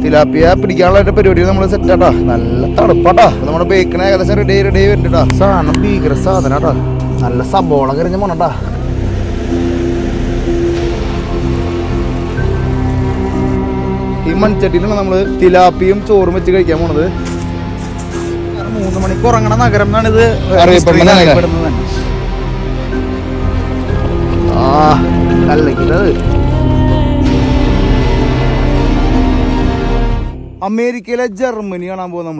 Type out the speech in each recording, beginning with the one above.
Tilapia പിടിക്കാനുള്ള പരിപാടി നമ്മൾ സെറ്റാട്ടാ. നല്ല തണുപ്പാട്ടാ. നമ്മുടെ ബേക്കിന് ഏകദേശം റെഡി വരുന്നുണ്ടാ. സാധനം ഭീകര സാധനാട്ടാ. നല്ല സബോള കരിഞ്ഞ പോണട്ടാ. ഈ മൺചട്ടിയിലാണ് നമ്മള് തിലാപ്പിയും ചോറും വെച്ച് കഴിക്കാൻ പോണത്. 3 മണിക്ക് ഉറങ്ങണ നഗരം എന്നാണ് ഇത് അറിയപ്പെടുന്നത്. അമേരിക്കയിലെ ജർമ്മനി കാണാൻ പോകും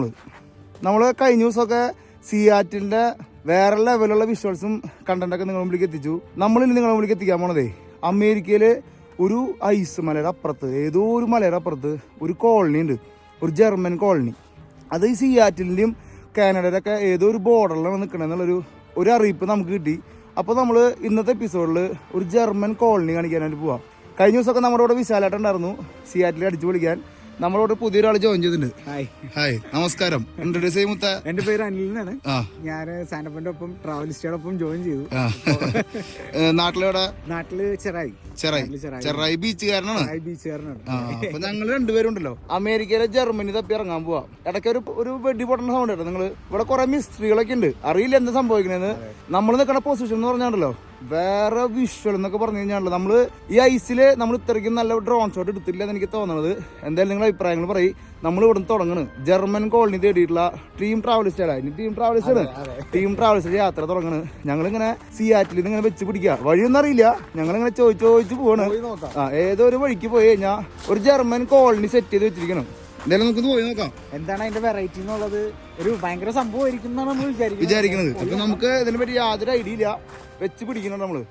നമ്മള് കഴിഞ്ഞ ദിവസമൊക്കെ സിയാറ്റിന്റെ വേറെ ലെവലുള്ള വിഷ്വൽസും കണ്ടന്റൊക്കെ നിങ്ങളുടെ മുമ്പിലേക്ക് എത്തിച്ചു. നമ്മളിനി നിങ്ങളുടെ മുമ്പിലേക്ക് എത്തിക്കാൻ പോണതേ അമേരിക്കയില് ഒരു ഐസ് മലയുടെ അപ്പുറത്ത്, ഏതോ ഒരു മലയുടെ അപ്പുറത്ത് ഒരു കോളനി ഉണ്ട്, ഒരു ജർമ്മൻ കോളനി. അത് ഈ സിയാറ്റിൻ്റെയും കാനഡയുടെ ഒക്കെ ഏതോ ഒരു ബോർഡറിലാണ് നിൽക്കണമെന്നുള്ളൊരു അറിയിപ്പ് നമുക്ക് കിട്ടി. അപ്പോൾ നമ്മൾ ഇന്നത്തെ എപ്പിസോഡിൽ ഒരു ജർമ്മൻ കോളനി കാണിക്കാനായിട്ട് പോവാം. കഴിഞ്ഞ ദിവസമൊക്കെ നമ്മുടെ ഇവിടെ വിശാലായിട്ട് ഉണ്ടായിരുന്നു സിയാറ്റിൽ അടിച്ചു പൊളിക്കാൻ. നമ്മളോട് പുതിയൊരാൾ ജോയിൻ ചെയ്തിട്ടുണ്ട്. ഹായ്, നമസ്കാരം. ഇൻട്രൊഡ്യൂസ് ചെയ്യുമ്പോ എന്റെ പേര് അനിൽ എന്നാണ്. ഞാൻ സാനപ്പന്റെ ഒപ്പം ട്രാവലിസ്റ്റോടൊപ്പം ജോയിൻ ചെയ്തു. നാട്ടിലെവിടെ? നാട്ടില് ചെറായി ബീച്ചുകാരനാണ്. അപ്പൊ ഞങ്ങൾ രണ്ടുപേരും ഉണ്ടല്ലോ അമേരിക്കയിലെ ജർമ്മനി തപ്പി ഇറങ്ങാൻ പോവാ. ഇടയ്ക്ക് ഒരു വെടി പൊട്ടുന്ന സൗണ്ട് കേട്ടോ. നിങ്ങൾ ഇവിടെ കുറെ മിസ്റ്ററികളൊക്കെ ഉണ്ട്, അറിയില്ല എന്താ സംഭവിക്കണേന്ന്. നമ്മൾ നിൽക്കുന്ന പൊസിഷൻ എന്ന് പറഞ്ഞാണ്ടല്ലോ വേറെ വിഷ്വൽ എന്നൊക്കെ പറഞ്ഞു കഴിഞ്ഞാണല്ലോ. നമ്മള് ഈ ഐസില് നമ്മൾ ഇത്രയ്ക്കും നല്ല ഡ്രോൺ ഷോട്ട് എടുത്തില്ല എന്ന് എനിക്ക് തോന്നുന്നത്. എന്തായാലും നിങ്ങളുടെ അഭിപ്രായങ്ങൾ പറയും. നമ്മൾ ഇവിടെ തുടങ്ങണ് ജർമ്മൻ കോളനി തേടിയിട്ടുള്ള ടീം ട്രാവലിസ്റ്റേഡ് യാത്ര തുടങ്ങണ്. ഞങ്ങളിങ്ങനെ സിയാറ്റിൽ നിന്ന് ഇങ്ങനെ വെച്ച് പിടിക്കുക, വഴിയൊന്നും അറിയില്ല. ഞങ്ങളിങ്ങനെ ചോദിച്ചു പോവാണ്. ഏതോ ഒരു വഴിക്ക് പോയി കഴിഞ്ഞാൽ ഒരു ജർമ്മൻ കോളനി സെറ്റ് ചെയ്ത് വെച്ചിരിക്കണം. എന്തായാലും നമുക്ക് പോയി നോക്കാം എന്താണ് അതിന്റെ വെറൈറ്റി എന്നുള്ളത്. ഒരു ഭയങ്കര സംഭവമായിരിക്കും എന്നാണ് നമ്മൾ വിചാരിക്കുന്നത്. അപ്പൊ നമുക്ക് ഇതിനെ പറ്റി യാതൊരു ഐഡിയ ഇല്ല, വെച്ച് പിടിക്കുന്നുണ്ട് നമ്മള്.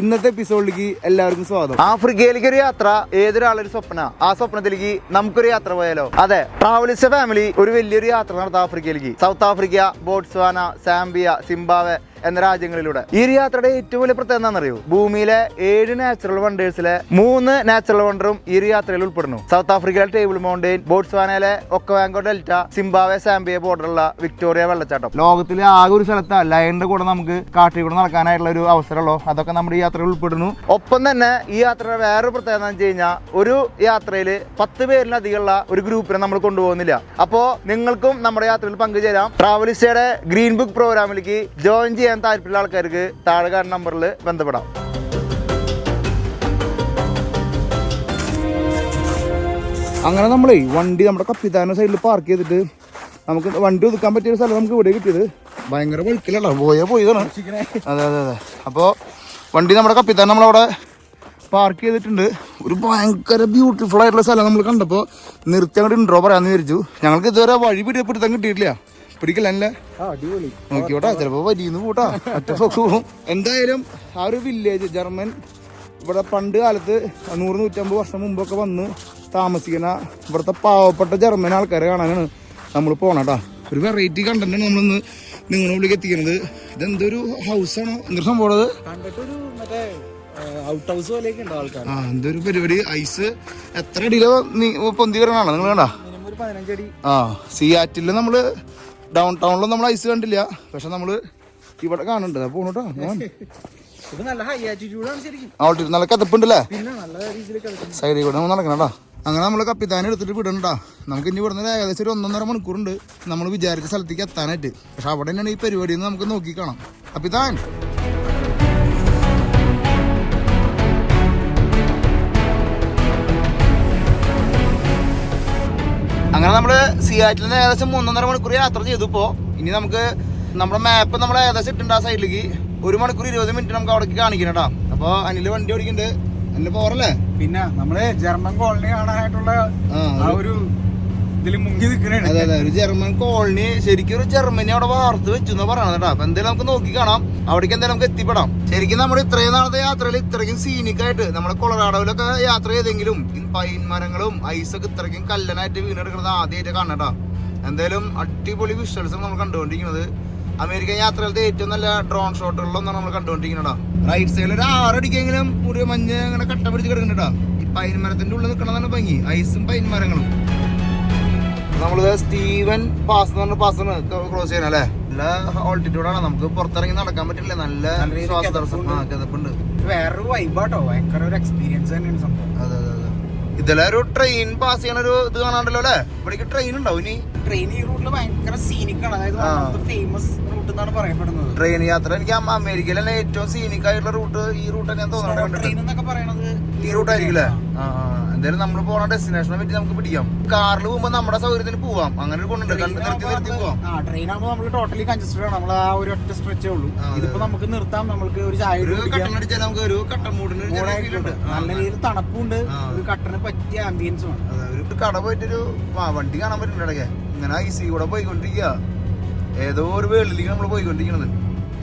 ഇന്നത്തെ എപ്പിസോഡിലേക്ക് എല്ലാവർക്കും സ്വാഗതം. ആഫ്രിക്കയിലേക്ക് ഒരു യാത്ര ഏതൊരാളൊരു സ്വപ്ന. ആ സ്വപ്നത്തിലേക്ക് നമുക്കൊരു യാത്ര പോയാലോ? അതെ, ട്രാവലിസ്റ്റ് ഫാമിലി ഒരു വലിയൊരു യാത്ര നടത്താം ആഫ്രിക്കയിലേക്ക്. South Africa, Botswana, Zambia, Zimbabwe എന്ന രാജ്യങ്ങളിലൂടെ. ഈ ഒരു യാത്രയുടെ ഏറ്റവും വലിയ പ്രത്യേകത എന്താണെന്നറിയോ? ഭൂമിയിലെ 7 നാച്ചുറൽ വണ്ടേഴ്സിലെ 3 നാച്ചുറൽ വണ്ടറും ഈ ഒരു യാത്രയിൽ ഉൾപ്പെടുന്നു. സൗത്ത് ആഫ്രിക്കയിലെ ടേബിൾ മൗണ്ടെയിൻ, ബോട്സ്വാനയിലെ ഒക്കവാങ്കോ ഡെൽറ്റ, സിംബാബ്വെ സാംബിയ ബോർഡറുള്ള വിക്ടോറിയ വെള്ളച്ചാട്ടം. ലോകത്തിലെ ആകെ ഒരു സ്ഥലത്ത് ലയണിന്റെ കൂടെ നമുക്ക് കാട്ടിൽ കൂടെ നടക്കാനായിട്ടുള്ള ഒരു അവസരമുള്ളൂ. അതൊക്കെ നമ്മുടെ ഈ യാത്രയിൽ ഉൾപ്പെടുന്നു. ഒപ്പം തന്നെ ഈ യാത്രയുടെ വേറൊരു പ്രത്യേകത എന്ന് വെച്ച് കഴിഞ്ഞാൽ ഒരു യാത്രയിൽ 10 പേരിലധികമുള്ള ഒരു ഗ്രൂപ്പിനെ നമ്മൾ കൊണ്ടുപോകുന്നില്ല. അപ്പോ നിങ്ങൾക്കും നമ്മുടെ യാത്രയിൽ പങ്കുചേരാം. ട്രാവലിസ്റ്റയുടെ ഗ്രീൻ ബുക്ക് പ്രോഗ്രാമിലേക്ക് ജോയിൻ ചെയ്യാൻ താല്പര്യമുള്ള ആൾക്കാർക്ക് താഴെ കാണുന്ന നമ്പറിൽ ബന്ധപ്പെടാം. അങ്ങനെ നമ്മളെ വണ്ടി നമ്മുടെ കപ്പിത്താന സൈഡിൽ പാർക്ക് ചെയ്തിട്ട് നമുക്ക് വണ്ടി ഒതുക്കാൻ പറ്റിയ ഒരു സ്ഥലം നമുക്ക് ഇവിടെ കിട്ടിയത്. ഭയങ്കര വഴുക്കിലല്ലോ, പോയതാണ്. അതെ. അപ്പോൾ വണ്ടി നമ്മുടെ കപ്പിത്താൻ നമ്മളവിടെ പാർക്ക് ചെയ്തിട്ടുണ്ട്. ഒരു ഭയങ്കര ബ്യൂട്ടിഫുൾ ആയിട്ടുള്ള സ്ഥലം നമ്മൾ കണ്ടപ്പോൾ നിർത്തി അങ്ങോട്ട് ഇൻട്രോ പറയാമെന്ന് വിചാരിച്ചു. ഞങ്ങൾക്ക് ഇതുവരെ വഴി പിടിപ്പിടുത്താൻ കിട്ടിയിട്ടില്ല. പിടിക്കല്ലേ നോക്കിയോട്ടാ, ചിലപ്പോ വരിന്ന് പോട്ടാ ഒറ്റ പോകും. എന്തായാലും ആ ഒരു വില്ലേജ് ജർമ്മൻ ഇവിടെ പണ്ട് കാലത്ത് 100-150 വർഷം മുമ്പൊക്കെ വന്ന് താമസിക്കുന്ന ഇവിടുത്തെ പാവപ്പെട്ട ജർമ്മൻ ആൾക്കാരെ കാണാനാണ് നമ്മൾ പോണട്ടാ. ഒരു വെറൈറ്റി കണ്ടന്റാണ് നമ്മളിന്ന് നിങ്ങളുടെ ഉള്ളിലേക്ക് എത്തിക്കുന്നത്. ഇതെന്തൊരു ഹൗസാണോ എന്തൊരു സംഭവം? എന്തൊരു പരിപാടി. ഐസ് എത്ര അടിയിലോ പൊന്തി വരണാണോ നിങ്ങൾ കണ്ടാ? സിയാറ്റില് നമ്മള് ഡൗൺ ടൗണിലും നമ്മൾ ഐസ് കണ്ടില്ല, പക്ഷെ നമ്മള് ഇവിടെ കാണുന്നുണ്ട്. പോണോട്ടോ, നല്ല കഥപ്പുണ്ടല്ലേ സൈഡിൽ കൂടെ നമ്മൾ നടക്കണട്ടാ. അങ്ങനെ നമ്മൾ കപ്പിത്താനെ എടുത്തിട്ട് വിടണ്ടാ. നമുക്ക് ഇനി ഇവിടുന്ന് ഏകദേശം ഒരു 1.5 മണിക്കൂറുണ്ട് നമ്മൾ വിചാരിച്ച സ്ഥലത്തേക്ക് എത്താനായിട്ട്. പക്ഷെ അവിടെ തന്നെയാണ് ഈ പരിപാടി എന്ന് നമുക്ക് നോക്കിക്കാണാം. കപ്പിത്താൻ, അങ്ങനെ നമ്മള് സിയാറ്റിൽ നിന്ന് ഏകദേശം 3.5 മണിക്കൂർ യാത്ര ചെയ്തു. ഇപ്പോ ഇനി നമുക്ക് നമ്മുടെ മാപ്പ് നമ്മൾ ഏകദേശം ഇട്ടുണ്ട് ആ സൈഡിലേക്ക്. 1 മണിക്കൂർ 20 മിനിറ്റ് നമുക്ക് അവിടേക്ക് കാണിക്കണം കേട്ടോ. അപ്പൊ അനില് വണ്ടി ഓടിക്കുന്നുണ്ട്. അനില് പോറല്ലേ? പിന്നെ നമ്മള് ജർമ്മൻ കോളനി കാണാനായിട്ടുള്ള ഒരു ഇതില് മുങ്ങി നിൽക്കണേ. അതെ, ഒരു ജർമ്മൻ കോളനി, ശരിക്കും ഒരു ജർമ്മനി അവിടെ വാർത്ത് വെച്ചു എന്ന് പറയണത് കേട്ടോ. അപ്പൊ എന്തായാലും നമുക്ക് നോക്കി കാണാം, അവിടേക്ക് എന്തായാലും നമുക്ക് എത്തിപ്പെടാം. ശരിക്കും നമ്മുടെ ഇത്രയും നാളത്തെ യാത്രയിൽ ഇത്രയ്ക്കും സീനിക്കായിട്ട് നമ്മുടെ കൊളറാഡോയിലൊക്കെ യാത്ര ചെയ്തെങ്കിലും പൈൻ മരങ്ങളും ഐസൊക്കെ ഇത്രയ്ക്കും കല്ലനായിട്ട് വീണെടുക്കുന്നത് ആദ്യമായിട്ട് കാണട്ടോ. എന്തായാലും അടിപൊളി വിഷ്വൽസ് നമ്മൾ കണ്ടുകൊണ്ടിരിക്കുന്നത്. അമേരിക്കൻ യാത്രയിലത്തെ ഏറ്റവും നല്ല ഡ്രോൺ ഷോട്ടുകളിലൊന്നാണ് നമ്മൾ കണ്ടുകൊണ്ടിരിക്കുന്നത്. റൈറ്റ് സൈഡിൽ ഒരു 6 അടിക്കെങ്കിലും ഒരു മഞ്ഞ് അങ്ങനെ കട്ട പിടിച്ച് കിടക്കുന്നുണ്ടാ. ഈ പൈൻ മരത്തിന്റെ ഉള്ളിൽ നിൽക്കണതാണ് ഭംഗി, ഐസും പൈൻ മരങ്ങളും. നമ്മളിത് സ്റ്റീവൻ പാസ് എന്ന് പറഞ്ഞ പാസ്സാണ് ക്രോസ് ചെയ്യണം അല്ലേ. നല്ല ഓൾട്ടിറ്റ്യൂഡാണ്, നമുക്ക് പുറത്തിറങ്ങി നടക്കാൻ പറ്റില്ല. നല്ല ശ്വാസതടസ്സം, കിതപ്പുണ്ട്. വേറൊരു വൈബാട്ടോ, ഭയങ്കര ഒരു എക്സ്പീരിയൻസ് തന്നെയാണ് സംഭവം. അതെ അതെ അതെ. ഇതിലെ ഒരു ട്രെയിൻ പാസ് ചെയ്യണ ഒരു ഇത് കാണാണ്ടല്ലോ അല്ലേ? ഇവിടേക്ക് ട്രെയിൻ ഉണ്ടാവും ഇനി? ട്രെയിൻ ഈ റൂട്ടിൽ ഭയങ്കര സീനിക്കാണ്, അതായത് ഫേമസ് റൂട്ട് എന്നാണ് പറയപ്പെടുന്നത്. ട്രെയിൻ യാത്ര എനിക്ക് അമേരിക്കയിൽ തന്നെ ഏറ്റവും സീനിക് ആയിട്ടുള്ള റൂട്ട് ഈ റൂട്ട് ഞാൻ തോന്നുന്നുണ്ട്. ട്രെയിൻ എന്നൊക്കെ പറയണത് ഈ റൂട്ട് ആയിരിക്കില്ലേ? എന്തായാലും നമ്മൾ പോണ ഡെസ്റ്റിനേഷനെ പറ്റി നമുക്ക് പിടിക്കാം. കാറിൽ പോകുമ്പോ നമ്മുടെ സൗകര്യത്തിന് പോവാം, അങ്ങനെ ഒരു കൊണ്ടുണ്ട്. നിർത്തി പോവാം. ട്രെയിൻ ആകുമ്പോൾ നമ്മൾ ടോട്ടലി കൺജസ്റ്റഡ് ആണ്, നമ്മൾ ആ ഒരു ഒറ്റ സ്ട്രെച്ചേ ഉള്ളൂ. ഇതിപ്പോ നമുക്ക് നിർത്താം, നമുക്ക് ഒരു ചായ കട്ടനടിച്ചാൽ നമുക്ക് ഒരു കട്ടൻ മൂടിന് നല്ല രീതിയിൽ തണുപ്പുണ്ട്, ഒരു കട്ടന് പറ്റിയ ആംബിയൻസും ആണ്. ഒരു കട പോയിട്ടൊരു വണ്ടി കാണാൻ പറ്റുന്നുണ്ട് ഇടയ്ക്ക്. ഇങ്ങനെ ഐസി കൂടെ പോയിക്കൊണ്ടിരിക്കുക, ഏതോ ഒരു വേൾഡിലേക്ക് നമ്മൾ പോയിക്കൊണ്ടിരിക്കണത്.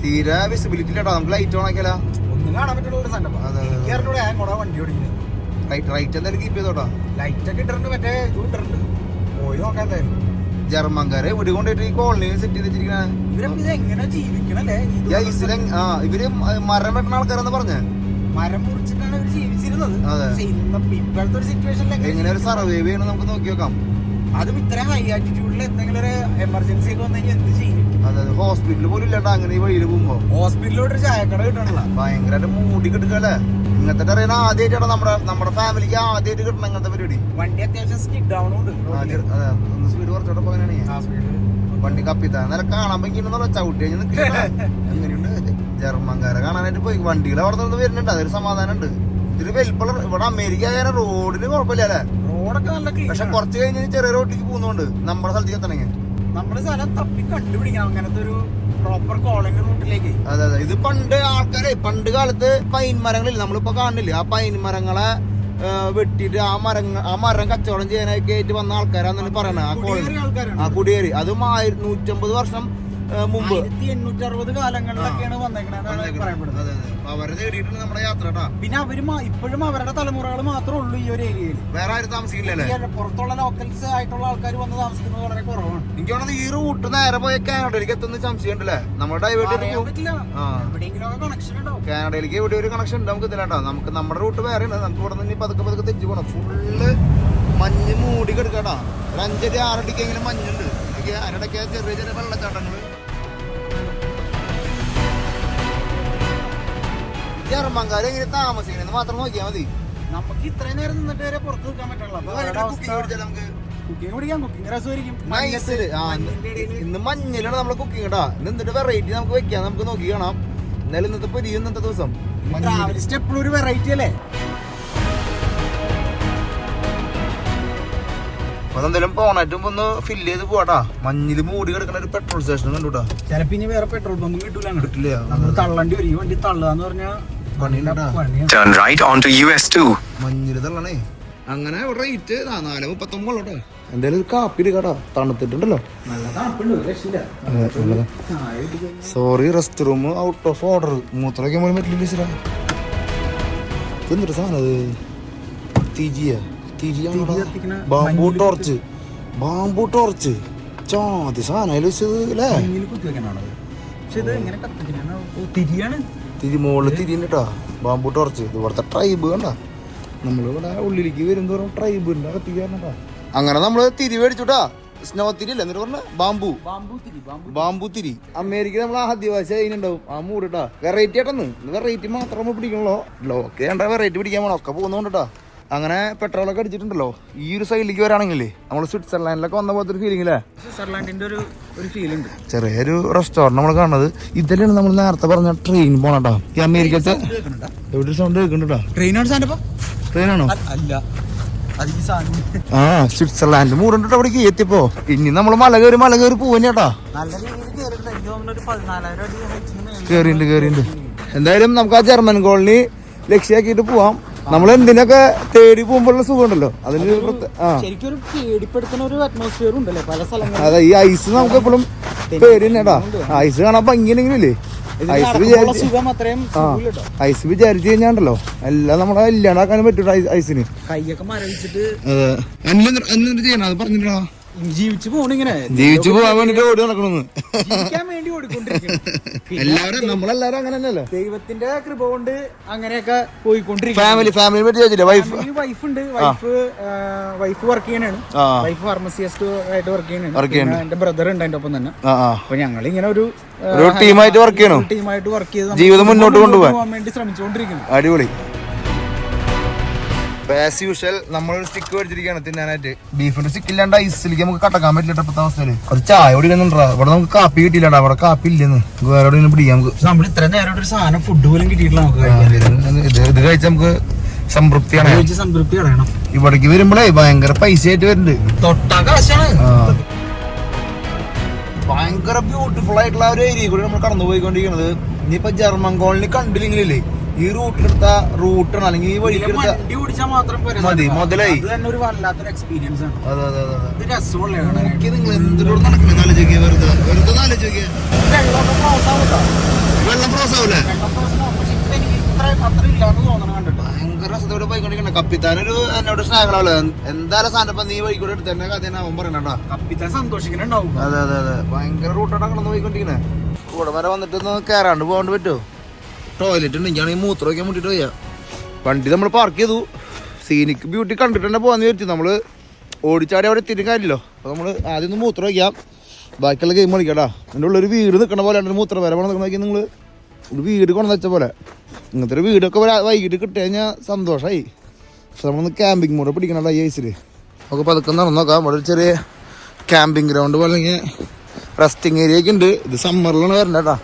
തീരെ വിസിബിലിറ്റി ഇല്ലാട്ടോ, നമുക്ക് ലൈറ്റ് ഓൺ ആക്കിയാലോ ഒന്നും കാണാൻ പറ്റുള്ള ഒരു സ്ഥലം. വണ്ടി ഓടിക്കുന്നത് റൈറ്റ് എന്തായാലും കീപ്പ് ചെയ്തോട്ടോ. ലൈറ്റ് ഒക്കെ ഇട്ടിട്ടുണ്ട്, മറ്റേ ഇട്ടിട്ടുണ്ട്, പോയി നോക്കാൻ എന്തായാലും. ജർമ്മൻകാരെ ഇവിടെ കൊണ്ടിട്ട് ഈ കോളനി സെറ്റ് ചെയ്ത് വെച്ചിരിക്കണേ. ഇവരെ എങ്ങനെ ജീവിക്കണല്ലേ? ഇവര് മരം വെട്ടുന്ന ആൾക്കാരെന്ന് പറഞ്ഞേ, മരം മുറിച്ചിട്ടാണ് ഇവര് ജീവിച്ചിരുന്നത്. ഇപ്പോഴത്തെ ഒരു സിറ്റുവേഷനിൽ എങ്ങനെ ഒരു സർവൈവ് ചെയ്യണം നമുക്ക് നോക്കി നോക്കാം. അതും ഇത്ര ഹൈ ആറ്റിറ്റ്യൂഡിൽ എന്തെങ്കിലും ഒരു എമർജൻസി ഒക്കെ വന്നു കഴിഞ്ഞാൽ എന്ത് ചെയ്യും? അതായത് ഹോസ്പിറ്റലിൽ പോലും ഇല്ലാട്ടോ അങ്ങനെ ഈ വഴിയിൽ പോകുമ്പോ. ഹോസ്പിറ്റലിലോട്ട് ഒരു ചായക്കട കിട്ടണല്ലോ, ഭയങ്കരമായിട്ട് മൂടി കിടക്കല്ലേ. ഇങ്ങനത്തെ അറിയണ ആദ്യമായിട്ടാണ് നമ്മുടെ ഫാമിലിക്ക് ആദ്യമായിട്ട് കിട്ടണം ഇങ്ങനത്തെ പരിപാടി. വണ്ടി അത്യാവശ്യം സ്കിഡ് ഡൗണുണ്ട്, ഒന്ന് സ്പീഡ് കുറച്ചോടെ പോകാനാണ് വണ്ടി കപ്പിത്താൻ നേരെ കാണാൻ പറ്റുന്ന ചവിട്ടി കഴിഞ്ഞ് നിൽക്കില്ല. അങ്ങനെയുണ്ട് ജർമ്മൻകാരെ കാണാനായിട്ട് പോയി. വണ്ടികൾ അവിടെ നിന്ന് വരുന്നുണ്ട്, അതൊരു സമാധാനം ഉണ്ട്. ഇതിന് വലിപ്പുള്ള ഇവിടെ അമേരിക്ക ആയാലും റോഡിന് കുഴപ്പമില്ല അല്ലേ? റോഡൊക്കെ നല്ല ക്ലീൻ. പക്ഷെ കുറച്ച് കഴിഞ്ഞ് ചെറിയ റോഡിലേക്ക് പോകുന്നോണ്ട് നമ്മുടെ സ്ഥലത്തേക്ക് എത്തണമെങ്കിൽ നമ്മുടെ സ്ഥലം തപ്പി കണ്ടുപിടിക്കാം അങ്ങനത്തെ ഒരു പ്രോപ്പർ കോളനി റൂട്ടിലേക്ക്. അതെ അതെ. ഇത് പണ്ട് കാലത്ത് പൈൻ മരങ്ങളില്ല, നമ്മളിപ്പോ കാണുന്നില്ല. ആ പൈൻ മരങ്ങളെ വെട്ടിയിട്ട് ആ മരം കച്ചവടം ചെയ്യാനായിട്ട് ആയിട്ട് വന്ന ആൾക്കാരാന്നാണ് പറയണത്. ആ കോളനി ആ കുടിയേറി അതും 150 വർഷം മുമ്പ് 1860 കാലങ്ങളിലൊക്കെയാണ് വന്നേക്കണെന്നാണ് പറയപ്പെടുന്നത്. അവരെ തേടിയിട്ടുണ്ട് നമ്മുടെ യാത്ര. പിന്നെ ഇപ്പോഴും അവരുടെ തലമുറകൾ മാത്രമേ ഉള്ളൂ ഈ ഒരു ഏരിയയിൽ, വേറെ ആരും താമസിക്കില്ലല്ലേ? പുറത്തുള്ള ലോക്കൽസ് ആയിട്ടുള്ള ആൾക്കാർ വന്ന് താമസിക്കുന്നത് വളരെ കുറവാണ്. എനിക്ക് തോന്നുന്നത് ഈ റൂട്ട് നേരെ പോയ കാനഡയിലേക്ക് എത്തുന്ന സംശയം ഉണ്ടല്ലേ? നമ്മുടെ കാനഡയിലേക്ക് എവിടെ ഒരു കണക്ഷൻ ഉണ്ട് നമുക്ക് ഇതിലാട്ടോ. നമുക്ക് നമ്മുടെ റൂട്ട് വേറെ ഉണ്ട്. നമുക്ക് ഇവിടെ നിന്ന് പതുക്കെ തെച്ചു പോകണം. ഫുള്ള് മഞ്ഞ് മൂടി കിടക്കാട്ടോ. ഒരു 5-6 അടിക്കെങ്കിലും മഞ്ഞുണ്ട്. അതിനിടയ്ക്ക് ചെറിയ ചെറിയ വെള്ളച്ചാട്ടങ്ങള്. ജർമ്മൻകാരെ എങ്ങനെ താമസിക്കണെന്ന് മാത്രം നോക്കിയാൽ മതി. നമുക്ക് ഇത്രയും നേരം നിന്നിട്ട് വരെ പുറത്ത് നിൽക്കാൻ പറ്റുള്ളൂ. കുക്കിംഗ് രസമായിരിക്കും. ഇന്ന് മഞ്ഞിലാണ് നമ്മള് കുക്കിംഗ് കേട്ടാ. എന്നിട്ട് വെറൈറ്റി നമുക്ക് വെക്കാം, നമുക്ക് നോക്കി കാണാം. എന്നാലും ഇന്നത്തെ പൊരിയും ഇന്നത്തെ ദിവസം ട്രാവലിസ്റ്റ് എപ്പോഴും ഒരു വെറൈറ്റി അല്ലേ? അപ്പൊ എന്തായാലും പോണായിട്ടും ഒന്ന് ഫില്ല് ചെയ്ത് പോവാട്ടാ. മഞ്ഞില് മൂടി കിടക്കുന്ന ഒരു പെട്രോൾ സ്റ്റേഷൻ കണ്ടുട്ടാ. ചിലപ്പോ ഇനി വേറെ പെട്രോൾ പമ്പ് കിട്ടില്ല. നമ്മൾ തള്ളണ്ടി വരും. ഈ വണ്ടി തള്ളുകയെന്ന് പറഞ്ഞാൽ മഞ്ഞില് തള്ളണേ. അങ്ങനെ റേറ്റ് 4.39 എന്തായാലും ഒരു കാപ്പി കേട്ടാ. തണുത്തിട്ടുണ്ടല്ലോ, നല്ല തണുപ്പുണ്ട്. Sorry, rest room out of order. മൂത്രമൊക്കെ പോലും പറ്റില്ല. എന്തൊരു സാധനം അത്? ബാംബു ടോർച്ച് ചാതി സാധനം വെച്ചത് അല്ലേ? മോളില് തിരിയുണ്ട് കേട്ടോ. Bamboo torch. ഇത് ഇവിടുത്തെ ട്രൈബ് കണ്ട. നമ്മളിവിടെ ഉള്ളിലേക്ക് വരുന്നോറും ട്രൈബിന്റെ കത്തിക്കാറുണ്ടാ. അങ്ങനെ നമ്മള് തിരി മേടിച്ചുട്ടാ. സ്നോ തിരി അല്ലേ എന്നിട്ട് പറഞ്ഞ ബാംബു തിരി. അമേരിക്ക നമ്മൾ ആദിവാസി അതിനുണ്ടാവും ആ മൂടിട്ടാ. വെറൈറ്റി ആയിട്ടൊന്ന് വെറൈറ്റി മാത്രം നമ്മൾ പിടിക്കണല്ലോ. ലോക്കെ വേണ്ട വെറൈറ്റി പിടിക്കാൻ പോകണം. ഒക്കെ പോകുന്നോണ്ടാ. അങ്ങനെ പെട്രോളൊക്കെ അടിച്ചിട്ടുണ്ടല്ലോ. ഈ ഒരു സൈഡിലേക്ക് വരാണെങ്കിലേ നമ്മൾ സ്വിറ്റ്സർലാൻഡിലൊക്കെ വന്ന പോലത്തെ ഒരു ഫീലിംഗ് അല്ലേ? സ്വിറ്റ്സർലാൻഡിന്റെ ഒരു ഫീലിംഗ്. ചെറിയൊരു റെസ്റ്റോറന്റ് നമ്മൾ കാണുന്നത്. ഇതിലാണ് നമ്മൾ നേരത്തെ പറഞ്ഞ ട്രെയിൻ പോണട്ടാ. ഈ അമേരിക്കത്തെ എവിടെ സൗണ്ട് കേൾക്കുന്നുണ്ടാ? ട്രെയിനാണോ? അല്ല, ആ സ്വിറ്റ്സർലാൻഡ് മൂടുണ്ട് അവിടേക്ക് എത്തിയപ്പോ. ഇനി നമ്മള് മല കയറി പോവാട്ടാ. കേറിണ്ട്. എന്തായാലും നമുക്ക് ആ ജർമ്മൻ കോളനി ലക്ഷ്യാക്കിട്ട് പോവാം. നമ്മൾ എന്തിനൊക്കെ തേടി പോകുമ്പോഴുള്ള സുഖം ഉണ്ടല്ലോ അതിന്. ശരിക്കും പേടിപ്പെടുത്തുന്ന ഒരു അറ്റ്മോസ്ഫിയർ ഉണ്ടല്ലേ പല സ്ഥലങ്ങളിൽ. അതെ, ഈ ഐസ് നമുക്ക് എപ്പോഴും പേടി തന്നെടാ. ഐസ് കാണാൻ ഭംഗിയില്ലെങ്കിലേ ഐസ് വിചാരിച്ചു കഴിഞ്ഞാണ്ടല്ലോ എല്ലാം നമ്മളെ ഇല്ലാണ്ടാക്കാനും പറ്റൂല ഐസിന്. കൈയൊക്കെ മരവിച്ചിട്ട് ചെയ്യണം അത് പറഞ്ഞിട്ടാ. ജീവിച്ചു പോണിങ്ങനെ ജീവിച്ചു പോകാൻ വേണ്ടിട്ട് ഓടി നടക്കണമെന്ന് ജീവിക്കാൻ വേണ്ടി ഓടിക്കൊണ്ടിരിക്കുന്നു. എല്ലാവരും നമ്മളെല്ലാരും അങ്ങനെ തന്നെയല്ലേ. ദൈവത്തിന്റെ കൃപ കൊണ്ട് അങ്ങനെയൊക്കെ പോയിക്കൊണ്ടിരിക്കും. ഫാമിലി പറ്റി ചോദിച്ചില്ലേ? വൈഫ് ഉണ്ട്. വൈഫ് വർക്ക് ചെയ്യണാണ്. വൈഫ് ഫാർമസിസ്റ്റ് ആയിട്ട് വർക്ക് ചെയ്യണാണ്. എന്റെ ബ്രദർ ഉണ്ട് അതിന്റെ ഒപ്പം തന്നെ. അപ്പൊ ഞങ്ങൾ ഇങ്ങനെ ഒരു ടീമായിട്ട് വർക്ക് ചെയ്യണം. ടീമായിട്ട് വർക്ക് ചെയ്ത് ജീവിതം മുന്നോട്ട് കൊണ്ടുപോകാൻ വേണ്ടി ശ്രമിച്ചുകൊണ്ടിരിക്കുന്നു. അടിപൊളി. ആസ് യൂഷ്വൽ നമ്മളൊരു സ്റ്റിക്ക് മേടിച്ചിരിക്കുകയാണ് തിന്നാനായിട്ട്. ബീഫിന്റെ സ്റ്റിക്ക് ഇല്ലാണ്ട് ഐസിലേക്ക് നമുക്ക് കടക്കാൻ പറ്റില്ല ഇപ്പത്തെ അവസ്ഥയില്. ഒരു ചായ കുടിക്കുന്നുണ്ടാ. ഇവിടെ നമുക്ക് കാപ്പി കിട്ടിയില്ലടാ. അവിടെ കാപ്പി ഇല്ലെന്ന് വേറെ എവിടെ പിടിക്കാം നമുക്ക്. നമ്മൾ ഇത്ര നേരം ഒരു സാധനം ഫുഡ് പോലും കിട്ടിയിട്ടില്ല നമുക്ക്. ഇത് കഴിച്ചാൽ നമുക്ക് സംതൃപ്തിയാണ്. സംതൃപ്തി കളയണം. ഇവിടേക്ക് വരുമ്പോഴേ ഭയങ്കര പൈസ ആയിട്ട് വരുന്നുണ്ട്. തൊട്ടാ കാശാണ്. ഭയങ്കര ബ്യൂട്ടിഫുൾ ആയിട്ടുള്ള ഒരു ഏരിയ കൂടി നമ്മൾ കടന്നു പോയിക്കൊണ്ടിരിക്കുന്നത്. ഇനിയിപ്പോ ജർമ്മൻ കോളനി കണ്ടില്ലെങ്കിലേ ഈ റൂട്ടിലെടുത്ത റൂട്ടാണ് അല്ലെങ്കിൽ ഈ വഴി മതി മുതലായി. ഒരു വല്ലാത്തൊരു എക്സ്പീരിയൻസ് ആണ്. അതെ അതെ അതെ. ഇത് രസമുള്ള നിങ്ങൾ എന്തിനോട് നടക്കുന്നത് ആലോചിക്കുക. വെറുതെ വെറുതെ ആലോചിക്കുക. വെള്ളം ക്രോസ് ആവൂലേ? ഭയങ്കര രസത്തോടെ പോയിക്കൊണ്ടിരിക്കണ. കപ്പിത്താനൊരു എന്നോട് സ്നേഹങ്ങളാവല്ലേ. എന്തായാലും സാധനം നീ വഴിക്കൂടെ എടുത്ത് തന്നെ കഥ അവൻ പറയണ. കപ്പിത്താൻ സന്തോഷിക്കുന്നുണ്ടാവും. അതെ അതെ അതെ. ഭയങ്കര റൂട്ടാണ് കടന്നു പോയിക്കൊണ്ടിരിക്കണേ. കൂടെ വരെ വന്നിട്ടൊന്ന് കയറാണ്ട് പോകാണ്ട് പറ്റുമോ? ടോയ്ലറ്റ് ഉണ്ടെങ്കിൽ മൂത്രം വയ്ക്കാൻ മുട്ടിട്ട് പോയാ. വണ്ടി നമ്മൾ പാർക്ക് ചെയ്തു. സീനിക് ബ്യൂട്ടി കണ്ടിട്ട് തന്നെ പോകാന്ന് വിചാരിച്ചു. നമ്മൾ ഓടിച്ചാടി അവിടെ എത്തിയിട്ട് കാര്യമല്ലോ. അപ്പോൾ നമ്മൾ ആദ്യം ഒന്ന് മൂത്രം വയ്ക്കാം, ബാക്കിയുള്ള ഗെയിം കളിക്കാട്ടാ. എൻ്റെ ഉള്ളൊരു വീട് നിൽക്കണ പോലെ ഒരു മൂത്രം വരെ പോകണം നിൽക്കണമെങ്കിൽ നിങ്ങൾ ഒരു വീട് കൊണ്ടു വെച്ച പോലെ. ഇങ്ങനത്തെ ഒരു വീടൊക്കെ വൈകിട്ട് കിട്ടി കഴിഞ്ഞാൽ സന്തോഷമായി. പക്ഷെ നമ്മളൊന്ന് ക്യാമ്പിങ് മോഡ് പിടിക്കണല്ലോ ഈ ഐസിൽ. നമുക്ക് പതുക്കെ നടന്നു നോക്കാം. ഇവിടെ ഒരു ചെറിയ ക്യാമ്പിങ് ഗ്രൗണ്ട് പോലെ അല്ലെങ്കിൽ റെസ്റ്റിംഗ് ഏരിയ ഒക്കെ ഉണ്ട്. ഇത് സമ്മറിലാണ് വരണ്ട കേട്ടാ.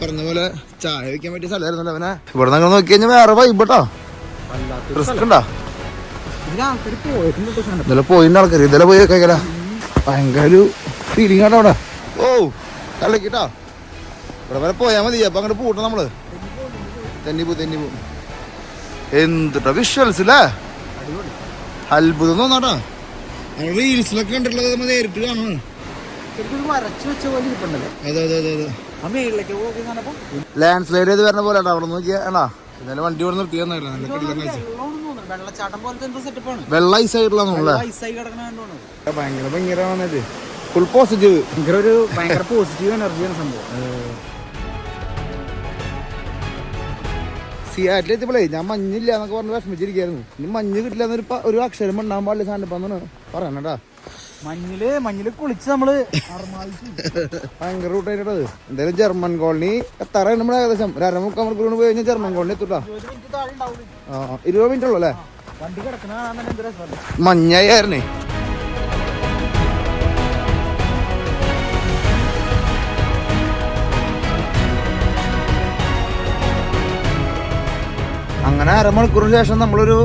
പറഞ്ഞ പോലെ ചായ വെക്കാൻ പറ്റിയ സ്ഥലമായിരുന്നല്ലോ അവനെ. ഇവിടെ നിങ്ങൾ നോക്കി കഴിഞ്ഞാൽ വേറെ വൈബ് കേട്ടോ. റിസ്ക് ഉണ്ടാ. ഇന്നലെ പോയിന്റെ ആൾക്കാർ ഇന്നലെ പോയി കഴിക്കല. ഭയങ്കര ഒരു ഫീലിംഗ് ആട്ടോ അവിടെ. ഓ കളിക്കട്ടോ. ഇവിടെ വരെ പോയാൽ മതി. അപ്പൊ അങ്ങോട്ട് പൂട്ടണം നമ്മള്. തെന്നി പോ. എന്തിട്ടാ വിഷ്വൽസ് അല്ലേ. അത്ഭുതം തോന്നാട്ടോ. നമ്മൾ റീൽസിലൊക്കെ കണ്ടിട്ടുള്ളത് നമ്മൾ നേരിട്ട് കാണണം. അതെ അതെ അതെ അതെ. ലാൻഡ് സ്ലൈഡ് ചെയ്ത് വരുന്ന പോലെ അവിടെ നോക്കിയാ എന്നാലും വണ്ടി ഇവിടെ നിർത്തി വെള്ള ഐസ് ആയിട്ടുള്ള ഭയങ്കര ഭയങ്കര ഫുൾ പോസിറ്റീവ്. ഭയങ്കര പോസിറ്റീവ് എനർജിയാണ് സംഭവം. സിയാറ്റിലെത്തിയപ്പോഴേ ഞാൻ മഞ്ഞില്ല എന്നൊക്കെ പറഞ്ഞ് വിഷമിച്ചിരിക്കായിരുന്നു. ഇനി മഞ്ഞ് കിട്ടില്ല എന്നൊരു ഒരു അക്ഷരം ഉണ്ടാകാൻ പാടില്ല സാധനം പറയണട്ടാ. മഞ്ഞില് കുളിച്ച് നമ്മള് ഭയങ്കര റൂട്ടായിട്ടത്. എന്തായാലും ജർമ്മൻ കോളനി എത്താറാണ് നമ്മൾ ഏകദേശം 1.5 മണിക്കൂർ പോയി കഴിഞ്ഞാൽ ജർമ്മൻ കോളനി എത്തൂട്ടാ. 20 മിനിറ്റ് ഉള്ളു അല്ലേ. മഞ്ഞായിരുന്നേ. അങ്ങനെ 1/2 മണിക്കൂറിന് ശേഷം നമ്മളൊരു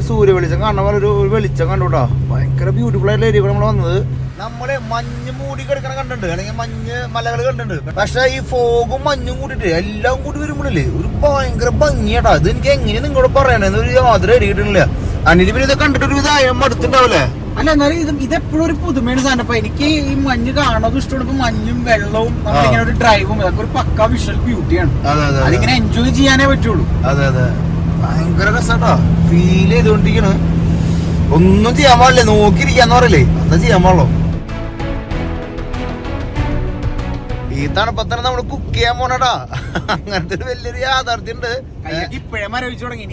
സൂര്യ വെളിച്ചം കാണുന്ന പോലെ ഒരു വെളിച്ചം കണ്ടുട്ടോ. ഭയങ്കര ബ്യൂട്ടിഫുൾ ആയിട്ടുള്ള ഏരിയ നമ്മൾ വന്നത്. നമ്മള് മഞ്ഞ് മൂടി കിടക്കണ കണ്ടിട്ടുണ്ട്, അല്ലെങ്കിൽ മഞ്ഞ് മലകൾ കണ്ടിട്ടുണ്ട്. പക്ഷെ ഈ ഫോഗും മഞ്ഞും കൂട്ടിട്ട് എല്ലാം കൂടി വരുമ്പോഴല്ലേ ഒരു ഭയങ്കര ഭംഗിയാട്ടാ. ഇത് എനിക്ക് എങ്ങനെയാ നിങ്ങളോട് പറയണെന്ന് ഒരു യാതൊരു ഐഡിയ കിട്ടുന്നില്ല. അനിൽ പിന്നെ ഇത് കണ്ടിട്ട് ഒരു ഇതായം അടുത്തുണ്ടാവില്ലേ. അല്ല എന്നാലും ഇതെപ്പോഴും ഒരു പുതുമയാണ് സാധനം. അപ്പൊ എനിക്ക് ഈ മഞ്ഞ് കാണാൻ ഇഷ്ടമാണ്. ഇപ്പൊ മഞ്ഞും വെള്ളവും നമ്മളിങ്ങനെ ഒരു ഡ്രൈവും ഇതൊക്കെ ഒരു പക്ക വിഷ്വൽ ബ്യൂട്ടിയാണ്. അതിങ്ങനെ എൻജോയ് ചെയ്യാനേ പറ്റുള്ളൂ. അതെ അതെ. ഭയങ്കര രസാട്ടോ. ഫീൽ ചെയ്തോണ്ടിരിക്കണ്. ഒന്നും ചെയ്യാൻ പാടില്ലേ, നോക്കിയിരിക്കാന്ന് പറയല്ലേ, എന്താ ചെയ്യാൻ പാടുള്ളൂ. ഈ തണുപ്പത്തന്നെ നമ്മള് കുക്ക് ചെയ്യാൻ പോണടാ. അങ്ങനത്തെ ഒരു വലിയൊരു യാഥാർത്ഥ്യം ഉണ്ട്. ഇപ്പഴേ മരവിച്ചു തുടങ്ങി.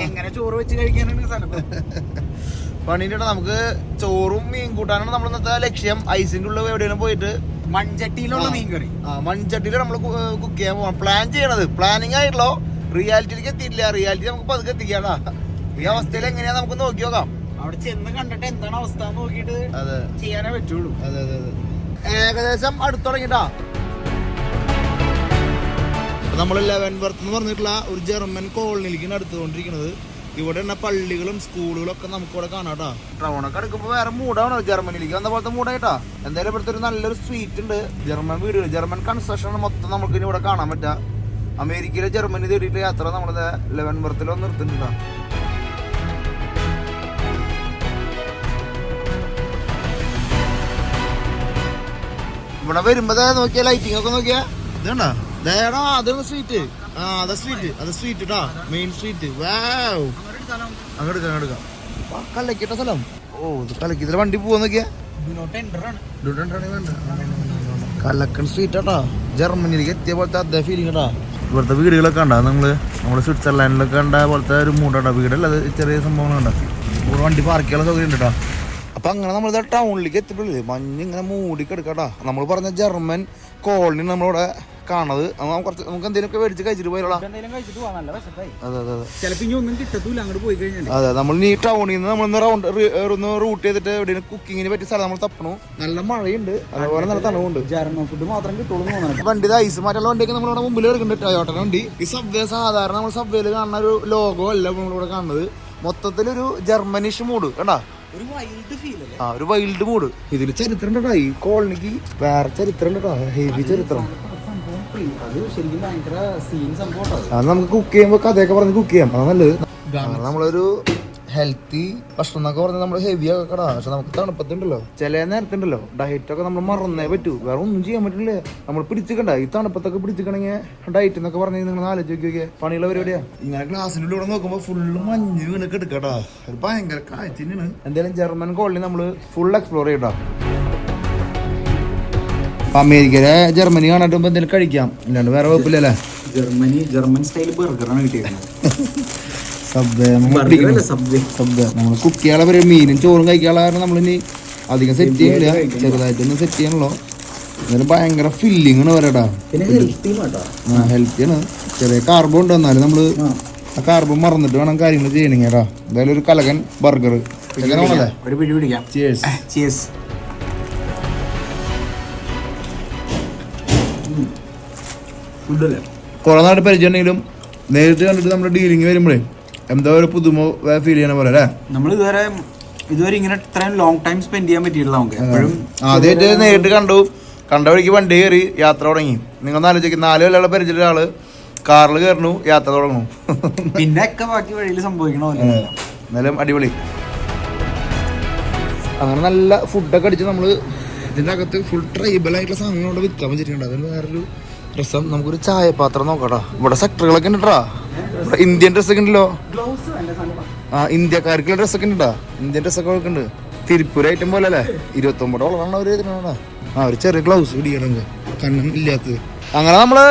എങ്ങനെ ചോറ് വെച്ച് കഴിക്കാനാണ് പണിന്റെ. നമുക്ക് ചോറും മീൻ കൂട്ടാനാണ് നമ്മൾ ഇന്നത്തെ ലക്ഷ്യം. ഐസിന്റെ ഉള്ളിൽ എവിടെയെങ്കിലും പോയിട്ട് മൺചട്ടിയിലുള്ള മീൻ കറി, മൺചട്ടിയിൽ നമ്മൾ കുക്ക് ചെയ്യാൻ പോകണം. പ്ലാൻ ചെയ്യണത് പ്ലാനിങ് ആയിട്ടുള്ളോ. റിയാലിറ്റിയിലേക്ക് എത്തിയിട്ടില്ല. റിയാലിറ്റി നമുക്ക് പതുക്കെ എത്തിക്കാടാ. ഈ അവസ്ഥയിൽ എങ്ങനെയാ നമുക്ക് നോക്കി നോക്കാം. അവിടെ ചെന്ന് കണ്ടിട്ട് എന്താണ് അവസ്ഥ നോക്കിയിട്ട് ചെയ്യാനേ പറ്റുള്ളൂ. അതെ അതെ അതെ. ഏകദേശം അടുത്ത് തുടങ്ങിട്ടാ. നമ്മൾ ലെവൻവർത്ത് എന്ന് പറഞ്ഞിട്ടുള്ള ഒരു ജർമ്മൻ കോളനിയിലേക്കാണ് അടുത്തുകൊണ്ടിരിക്കുന്നത്. ഇവിടെ തന്നെ പള്ളികളും സ്കൂളുകളും ഒക്കെ നമുക്ക് ഇവിടെ കാണാട്ടാ. ടൗണൊക്കെ അടുക്കുമ്പോ വേറെ മൂടാണ്. ജർമ്മനിലേക്ക് വന്ന പോലത്തെ മൂടായിട്ടാ. എന്തായാലും ഇവിടുത്തെ ഒരു നല്ലൊരു സ്ട്രീറ്റ് ഉണ്ട്. ജർമ്മൻ വീടുകൾ, ജർമ്മൻ കൺസ്ട്രക്ഷൻ മൊത്തം നമുക്ക് ഇനി ഇവിടെ കാണാൻ പറ്റാ. അമേരിക്കയിലെ ജർമ്മനി തേടിയിട്ട് യാത്ര നമ്മളത് ലെവൻവർത്തിൽ വന്ന് നിർത്തുന്നുണ്ടാ. ഇവിടെ വരുമ്പോ നോക്കിയാ ലൈറ്റിംഗ് ഒക്കെ നോക്കിയാ ഇതുണ്ടാ. അതാണ് സ്ട്രീറ്റ്. അത് സ്ട്രീറ്റ് ട്ടാ, മെയിൻ സ്ട്രീറ്റ്. വാവ്, അങ്ങെടുക്കാം. കലക്കിട്ട സ്ഥലം. ഓ ഇത് കലക്കിതിൽ വണ്ടി പോവാ നോക്കിയാ. കലക്കൻ സ്ട്രീറ്റ് ആട്ടാ. ജർമ്മനിയിലേക്ക് എത്തിയ പോലത്തെ അതേ ഫീലിംഗ് കേട്ടാ. ഇവിടുത്തെ വീടുകളൊക്കെ ഉണ്ടാ നമ്മള് സ്വിറ്റ്സർലാൻഡിലൊക്കെ കണ്ട പോലത്തെ ഒരു മൂടാട്ടാ. വീടല്ല, അത് ചെറിയ സംഭവങ്ങളുണ്ടാ. ഇവിടെ വണ്ടി പാർക്ക് ചെയ്യാനുള്ള സൗകര്യം ഉണ്ട് കേട്ടോ. അപ്പൊ അങ്ങനെ നമ്മളിത് ടൗണിലേക്ക് എത്തിയിട്ടില്ലേ, മഞ്ഞ് ഇങ്ങനെ മൂടിക്കെടുക്കാട്ടാ. നമ്മൾ പറഞ്ഞ ജർമ്മൻ കോളനി നമ്മളിവിടെ കാണത്. നമുക്ക് എന്തെങ്കിലുമൊക്കെ മേടിച്ച് കഴിച്ചിട്ട് പോയാലോ. അതെ, നമ്മൾ ഈ ടൗണിൽ നിന്ന് നമ്മളൊന്ന് റൂട്ട് ചെയ്തിട്ട് എവിടെയും കുക്കിങ്ങിന് പറ്റിയ സ്ഥലം നമ്മൾ തപ്പണു. നല്ല മഴയുണ്ട്, അതുപോലെ നല്ല തണവുണ്ട്. ജർമ്മൻ ഫുഡ് മാത്രം കിട്ടുള്ളൂ. വണ്ടി ഐസ് മാറ്റുള്ള വണ്ടിയൊക്കെ നമ്മളിവിടെ മുമ്പിൽ എടുക്കുന്നുണ്ട്. ടൊയോട്ട വണ്ടി. ഈ സബ്വേ സാധാരണ നമ്മൾ സബ്വേയിൽ കാണുന്ന ഒരു ലോഗോ അല്ല നമ്മളിവിടെ കാണുന്നത്. മൊത്തത്തിലൊരു ജർമ്മനിഷ് മൂഡ് കണ്ടാ, ഒരു വൈൽഡ് മൂഡ്. ഇതിൽ ചരിത്രം ഉണ്ടോ ഈ കോളനിക്ക്, വേറെ ചരിത്രം ഉണ്ടോ, ഹെവി ചരിത്രം. അത് നമുക്ക് കുക്ക് ചെയ്യുമ്പോ കഥയൊക്കെ പറഞ്ഞ് കുക്ക് ചെയ്യാം, അത് നല്ലത്. നമ്മളൊരു ഹെൽത്തി ഭക്ഷണം എന്നൊക്കെ പറഞ്ഞാൽ നമ്മൾ ഹെവി ആക്കടാ. പക്ഷെ നമുക്ക് തണുപ്പത്തുണ്ടല്ലോ, ചില നേരത്തുണ്ടല്ലോ ഡയറ്റ് ഒക്കെ നമ്മൾ മറന്നേ പറ്റൂ. വേറെ ഒന്നും ചെയ്യാൻ പറ്റില്ല. നമ്മൾ പിടിച്ചിക്കണ്ട ഈ തണുപ്പത്തൊക്കെ പിടിച്ചിക്കണെങ്കിൽ ഡയറ്റ് എന്നൊക്കെ പറഞ്ഞ് നിങ്ങൾ ആലോചിച്ച് നോക്കിയൊക്കെ പണിയുള്ള പരിപാടിയാ. ഇങ്ങനെ ഗ്ലാസ്സിലൂടെ നോക്കുമ്പോ ഫുള്ള് മഞ്ഞ് വീണൊക്കെ എടുക്കട്ടാ. അത് ഭയങ്കര കാഴ്ച തന്നെയാണ്. എന്തായാലും ജർമ്മൻ കോളനി നമ്മള് ഫുൾ എക്സ്പ്ലോർ ചെയ്യട്ടാ. അമേരിക്കയിലെ ജർമ്മനി കാണാട്ട് എന്തെങ്കിലും കഴിക്കാം, ഇല്ലാണ്ട് വേറെ കുഴപ്പമില്ലല്ലേ. ജർമ്മൻ സ്റ്റൈൽ ബർഗറാണ് കിട്ടിയത്. നമ്മൾ കുക്ക് ചെയ്യാനുള്ള ഒരു മീനും ചോറും കഴിക്കാനുള്ള കാരണം നമ്മളിനി അധികം സെറ്റ് ചെയ്യില്ല, ചെറുതായിട്ടൊന്നും സെറ്റ് ചെയ്യണല്ലോ. എന്നാലും ഭയങ്കര ഫില്ലിങ് ആണ് വരടാ. ഹെൽത്തിയാണ്, ചെറിയ കാർബൺ ഉണ്ട്. എന്നാലും നമ്മള് ആ കാർബൺ മറന്നിട്ട് വേണം കാര്യങ്ങൾ ചെയ്യണെങ്കിൽ കേട്ടാ. എന്തായാലും ഒരു കലകൻ ബർഗർ കുറെ നാട് പരിചയമുണ്ടെങ്കിലും നേരിട്ട് കണ്ടിട്ട് നമ്മുടെ ഡീലിങ് വരുമ്പോഴേ എന്താ ഒരു പുതുമ ഫീൽ ചെയ്യണ പോലെ അല്ലേ. നമ്മൾ ഇതുവരെ ഇങ്ങനെ ഇത്രയും ലോങ് ടൈം സ്പെൻഡ് ചെയ്യാൻ പറ്റിയിട്ടില്ല. നമുക്ക് എപ്പോഴും ആദ്യമായിട്ട് നേരിട്ട് കണ്ട വഴിക്ക് വണ്ടി കയറി യാത്ര തുടങ്ങി. നിങ്ങൾ ആലോചിക്കും 4 കൊല്ലമുള്ള പരിചയമുള്ള ആള് കാറിൽ കയറണു, യാത്ര തുടങ്ങണു. പിന്നെ ഒക്കെ ബാക്കി വഴിയിൽ സംഭവിക്കണോ. എന്നാലും അടിപൊളി. അങ്ങനെ നല്ല ഫുഡൊക്കെ അടിച്ച് നമ്മള് ഇതിൻ്റെ അകത്ത് ഫുൾ ട്രൈബൽ ആയിട്ടുള്ള സാധനങ്ങളോട് വിൽക്കാൻ വെച്ചിട്ടുണ്ട്. അതിൽ വേറൊരു രസം, നമുക്കൊരു ചായപാത്രം നോക്കട്ടാ. ഇവിടെ സെക്ടറുകളൊക്കെ ഉണ്ടോ, ഇന്ത്യൻ ഡ്രസ്സൊക്കെ ഉണ്ടല്ലോ. ഇന്ത്യക്കാർക്കുള്ള ഡ്രസ്സൊക്കെ ഉണ്ടാ, ഇന്ത്യൻ ഡ്രസ്സൊക്കെ ഉണ്ട്. തിരുപ്പൂർ ഐറ്റം പോലെ അല്ലേ. $29 ഒരു ഇതിനാണ്. ഒരു ചെറിയ ഗ്ലൗസ് ഇടിക്കണമെങ്കിൽ കണ്ണം ഇല്ലാത്തത്. അങ്ങനെ നമ്മള്